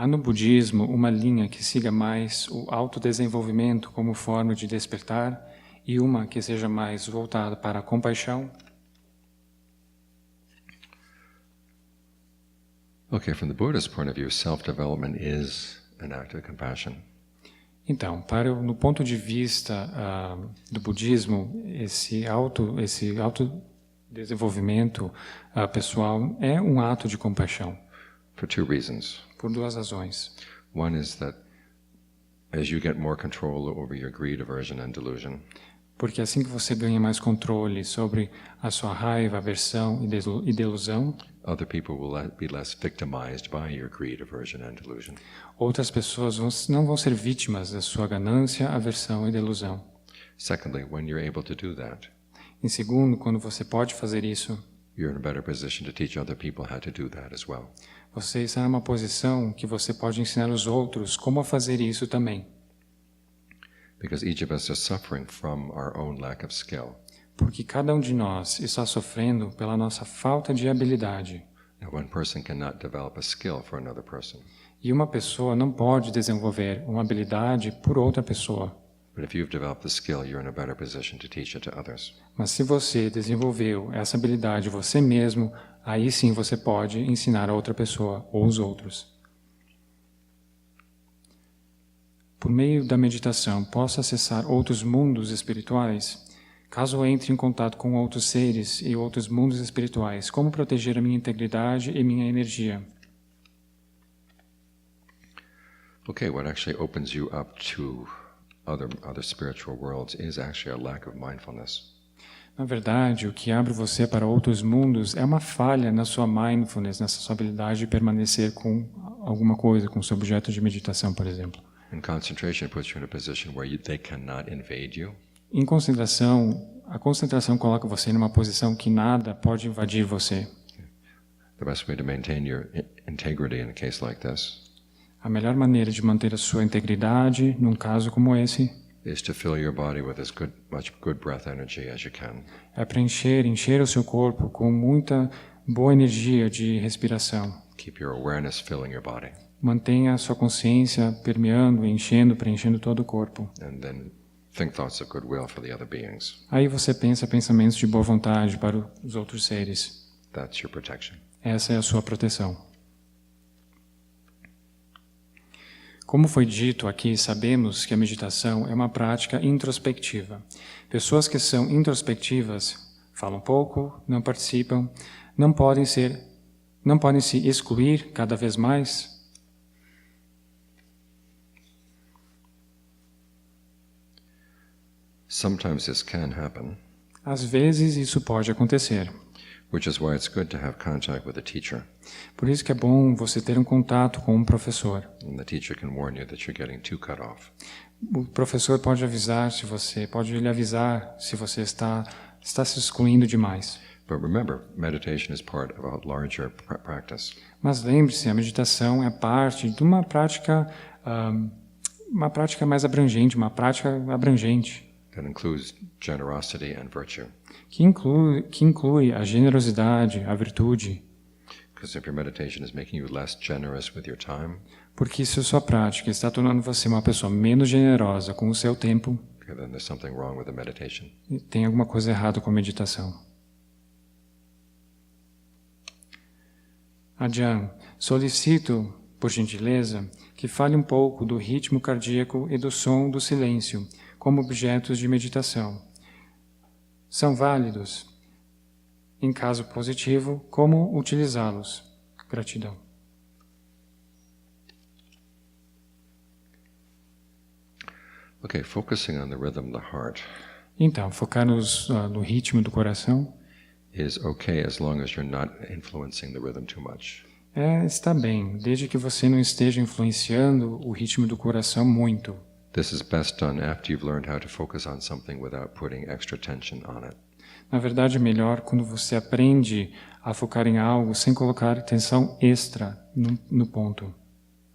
S2: Há no budismo uma linha que siga mais o autodesenvolvimento como forma de despertar e uma que seja mais voltada para a compaixão?
S1: Okay, from the Buddhist point of view, self-development is an act of compassion.
S2: Então, no ponto de vista do budismo, esse autodesenvolvimento pessoal é um ato de compaixão.
S1: For two reasons.
S2: Por duas razões.
S1: One is that as you get more control over your greed, aversion, and delusion,
S2: Porque assim que você ganha mais controle sobre a sua raiva, aversão e delusão,
S1: other people will be less victimized by your greed, aversion, and delusion.
S2: outras pessoas não vão ser vítimas da sua ganância, aversão e delusão.
S1: Secondly, when you're able to do that,
S2: Em segundo, quando você pode fazer isso,
S1: you're in a better position to teach other people how to do that as well.
S2: você está numa posição que você pode ensinar os outros como a fazer isso também.
S1: Because each of us is suffering from our own lack of skill.
S2: Porque cada um de nós está sofrendo pela nossa falta de habilidade.
S1: Now, one person cannot develop a skill for another person.
S2: E uma pessoa não pode desenvolver uma habilidade por outra pessoa.
S1: But if you've developed the skill, you're in a better position to teach it to others.
S2: Mas se você desenvolveu essa habilidade você mesmo, aí sim você pode ensinar a outra pessoa ou os outros. Por meio da meditação, posso acessar outros mundos espirituais? Caso entre em contato com outros seres e outros mundos espirituais, como proteger a minha integridade e minha energia?
S1: Okay, what actually opens you up to other spiritual worlds is actually a lack of mindfulness.
S2: Na verdade, o que abre você para outros mundos é uma falha na sua mindfulness, nessa sua habilidade de permanecer com alguma coisa, com seu objeto de meditação, por exemplo.
S1: And concentration puts you in a position where they cannot invade you.
S2: Em concentração, a concentração coloca você numa posição que nada pode invadir você.
S1: The best way to maintain your integrity in a case like this
S2: A melhor maneira de manter a sua integridade num caso como esse
S1: is to fill your body with as much good breath energy as you can.
S2: é encher o seu corpo com muita boa energia de respiração.
S1: Keep your awareness filling your body.
S2: Mantenha a sua consciência permeando, preenchendo todo o corpo.
S1: And then think thoughts of goodwill for the other beings.
S2: Aí você pensa pensamentos de boa vontade para os outros seres.
S1: That's your protection.
S2: Essa é a sua proteção. Como foi dito aqui, sabemos que a meditação é uma prática introspectiva. Pessoas que são introspectivas falam pouco, não participam, não podem se excluir cada vez mais.
S1: Sometimes this can happen,
S2: Às vezes isso pode acontecer.
S1: which is why it's good to have contact with a teacher.
S2: Por isso que é bom você ter um contato com um professor.
S1: And the teacher can warn you that you're getting too cut off.
S2: O professor pode lhe avisar se você está se excluindo demais.
S1: But remember, meditation is part of a larger practice.
S2: Mas lembre-se, a meditação é parte de uma prática mais abrangente,
S1: That includes generosity and virtue.
S2: que inclui a generosidade, a virtude.
S1: Because if your meditation is making you less generous with your time,
S2: Porque se a sua prática está tornando você uma pessoa menos generosa com o seu tempo,
S1: okay, then there's something wrong with the meditation.
S2: tem alguma coisa errada com a meditação. Ajahn, solicito, por gentileza, que fale um pouco do ritmo cardíaco e do som do silêncio como objetos de meditação. São válidos? Em caso positivo, como utilizá-los? Gratidão.
S1: Okay, focusing on the rhythm of the heart
S2: Então, focar no ritmo do coração
S1: is okay as long as you're not influencing the rhythm too much.
S2: está bem, desde que você não esteja influenciando o ritmo do coração muito.
S1: This is best done after you've learned how to focus on something without putting extra tension on it.
S2: Na verdade, é melhor quando você aprende a focar em algo sem colocar tensão extra no ponto.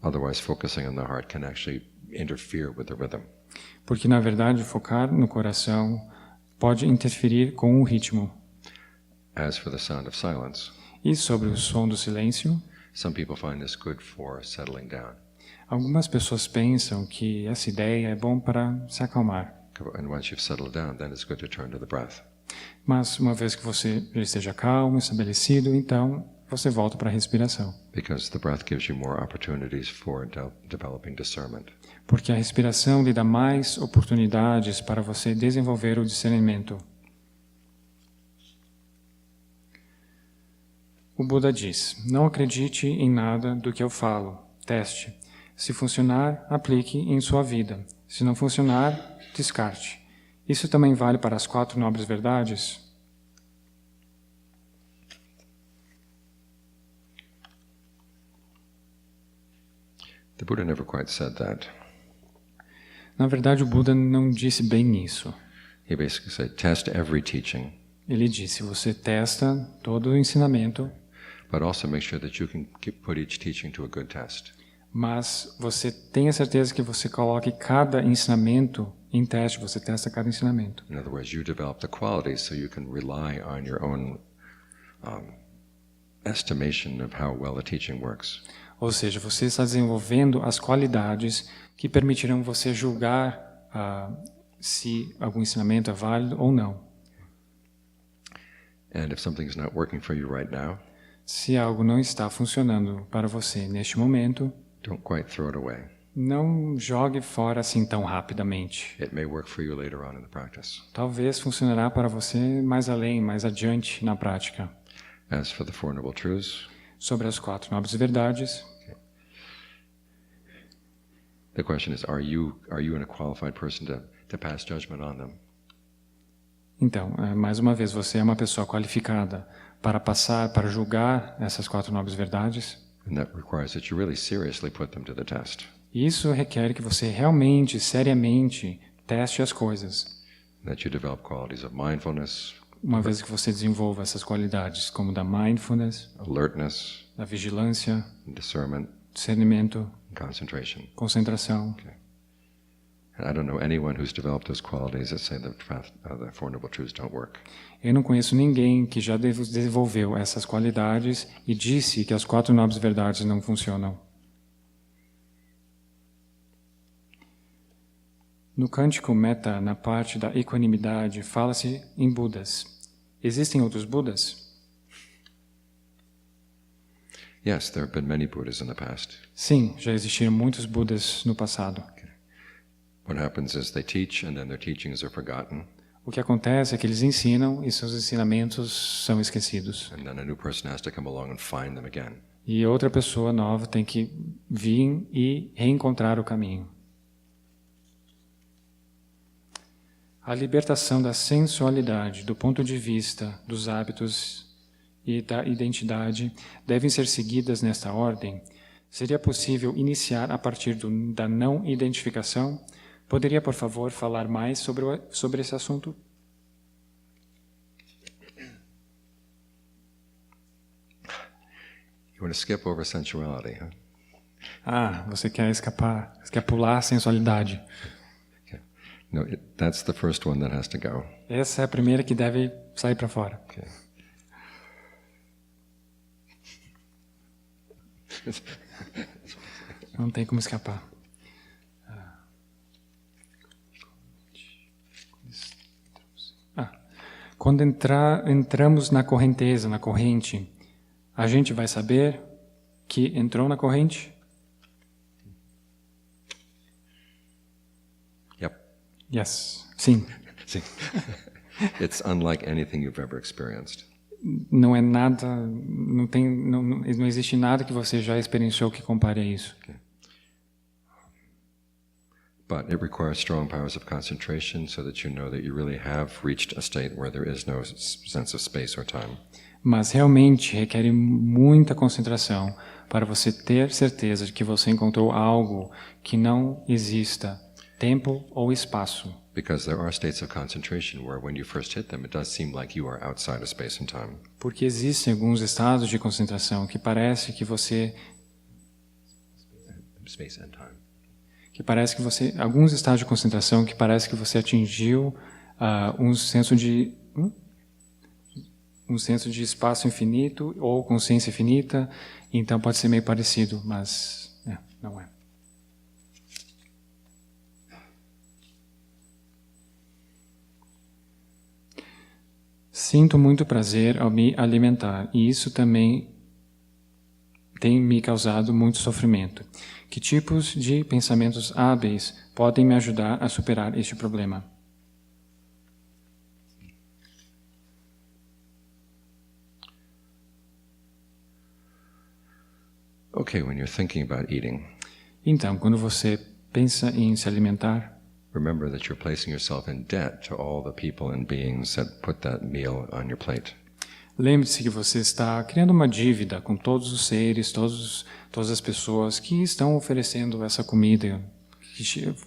S1: Otherwise, focusing on the heart can actually interfere with the rhythm.
S2: Porque, na verdade, focar no coração pode interferir com o ritmo.
S1: As for the sound of silence,
S2: E sobre o som do silêncio,
S1: Some people find this good for settling down.
S2: Algumas pessoas pensam que essa ideia é bom para se acalmar.
S1: And once you've settled down, then it's good to turn to the breath.
S2: Mas uma vez que você já esteja calmo, estabelecido, então você volta para a respiração.
S1: Because the breath gives you more opportunities for developing discernment.
S2: Porque a respiração lhe dá mais oportunidades para você desenvolver o discernimento. O Buda diz: não acredite em nada do que eu falo. Teste. Se funcionar, aplique em sua vida. Se não funcionar, descarte. Isso também vale para as 4 nobres verdades?
S1: The Buddha never quite said that.
S2: Na verdade, o Buda não disse bem isso.
S1: He basically said, test every teaching,
S2: Ele disse: você testa todo o ensinamento,
S1: but also make sure that you can put each teaching to a good test.
S2: mas você tenha certeza que você coloque cada ensinamento em teste, você testa cada ensinamento.
S1: In other words, you develop the qualities so you can rely on your own estimation of how well the teaching works.
S2: Ou seja, você está desenvolvendo as qualidades que permitirão você julgar se algum ensinamento é válido ou não.
S1: And if something's not working for you right now,
S2: Se algo não está funcionando para você neste momento,
S1: don't quite throw it away.
S2: não jogue fora assim tão rapidamente.
S1: It may work for you later on in the practice.
S2: Talvez funcionará para você mais além, mais adiante na prática.
S1: As for the Four Noble Truths,
S2: Sobre as 4 nobres verdades,
S1: the question is, are you a qualified person to pass judgment on them?
S2: então, mais uma vez, você é uma pessoa qualificada para julgar essas 4 nobres verdades?
S1: And that requires that you really seriously put them to the test.
S2: Isso requer que você realmente, seriamente, teste as coisas.
S1: That you develop qualities of mindfulness,
S2: Uma vez que você desenvolva essas qualidades, como da mindfulness,
S1: alertness,
S2: da vigilância,
S1: discernment,
S2: discernimento,
S1: and concentration.
S2: concentração.
S1: And I don't know anyone who's developed those qualities that say the Four Noble Truths don't work.
S2: Eu não conheço ninguém que já desenvolveu essas qualidades e disse que as 4 nobres verdades não funcionam. No cântico Metta, na parte da equanimidade, fala-se em Budas. Existem outros Budas?
S1: Yes, there have been many Buddhas in the past.
S2: Sim, já existiram muitos Budas no passado.
S1: What happens is they teach and then their teachings are forgotten,
S2: O que acontece é que eles ensinam e seus ensinamentos são esquecidos.
S1: and then a new person has to come along and find them again.
S2: E outra pessoa nova tem que vir e reencontrar o caminho. A libertação da sensualidade, do ponto de vista dos hábitos e da identidade, devem ser seguidas nesta ordem. Seria possível iniciar a partir da não identificação? Poderia, por favor, falar mais sobre esse assunto?
S1: You want to skip over sensuality, huh?
S2: Você quer escapar, você quer pular a sensualidade.
S1: Okay. No, that's the first one that has to go.
S2: Essa é a primeira que deve sair para fora.
S1: Okay.
S2: Não tem como escapar. Quando entramos na correnteza, na corrente, a gente vai saber que entrou na corrente?
S1: Yep.
S2: Yes. Sim.
S1: See, it's unlike anything you've ever experienced.
S2: Não é nada, não existe nada que você já experienciou que compare a isso.
S1: Okay. But it requires strong powers of concentration so that you know that you really have reached a state where there is no sense of space or time.
S2: Mas realmente requer muita concentração para você ter certeza de que você encontrou algo que não exista tempo ou espaço.
S1: Because there are states of concentration where when you first hit them, it does seem like you are outside of space and time.
S2: Porque existem alguns estados de concentração que parece que você
S1: Space and time.
S2: alguns estados de concentração que parece que você atingiu um senso de um senso de espaço infinito ou consciência infinita, então pode ser meio parecido, mas não é. Sinto muito prazer ao me alimentar, e isso também tem me causado muito sofrimento. Que tipos de pensamentos hábeis podem me ajudar a superar este problema?
S1: Okay, when you're thinking about eating,
S2: Então, quando você pensa em se alimentar,
S1: remember that you're placing yourself in debt to all the people and beings that put that meal on your plate.
S2: lembre-se que você está criando uma dívida com todos os seres, todas as pessoas que estão oferecendo essa comida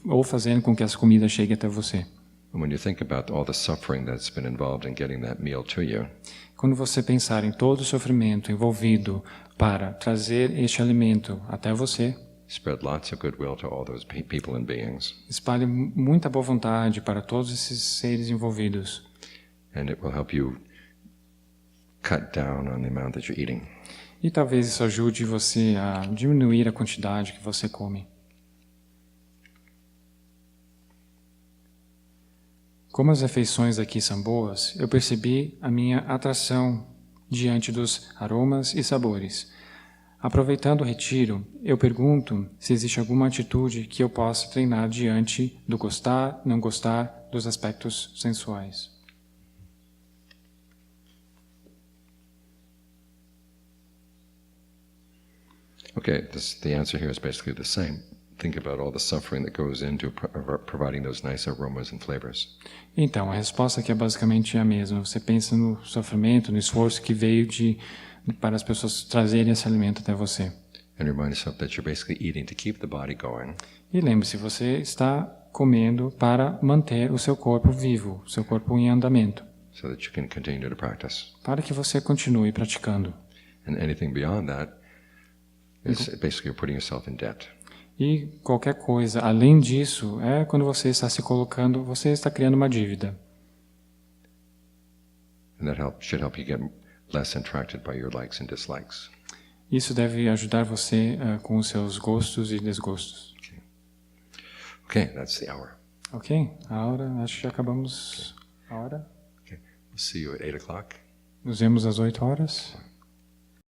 S2: ou fazendo com que essa comida chegue até você.
S1: And when you think about all the suffering that's been involved in getting that meal to you,
S2: Quando você pensar em todo o sofrimento envolvido para trazer este alimento até você,
S1: spread lots of goodwill to all those people and beings,
S2: espalhe muita boa vontade para todos esses seres envolvidos.
S1: and it will help you cut down on the amount that you're eating.
S2: E talvez isso ajude você a diminuir a quantidade que você come. Como as refeições aqui são boas, eu percebi a minha atração diante dos aromas e sabores. Aproveitando o retiro, eu pergunto se existe alguma atitude que eu possa treinar diante do gostar, não gostar dos aspectos sensuais.
S1: Okay, the answer here is basically the same. Think about all the suffering that goes into providing those nice aromas and flavors.
S2: Então, a resposta aqui é basicamente a mesma. Você pensa no sofrimento, no esforço que veio para as pessoas trazerem esse alimento até você.
S1: And remind yourself that you're basically eating to keep the body going.
S2: E lembre-se, você está comendo para manter o seu corpo vivo, o seu corpo em andamento,
S1: So that you can continue to practice.
S2: para que você continue praticando.
S1: And anything beyond that is basically you're putting yourself in debt.
S2: E qualquer coisa além disso é quando você está se colocando, você está criando uma dívida.
S1: And that should help you get less attracted by your likes and dislikes.
S2: Isso deve ajudar você com os seus gostos e desgostos.
S1: Okay, that's the hour.
S2: Ok? A hora, acho que já acabamos a hora.
S1: Okay, we'll see you at 8 o'clock.
S2: Nos vemos às 8 horas.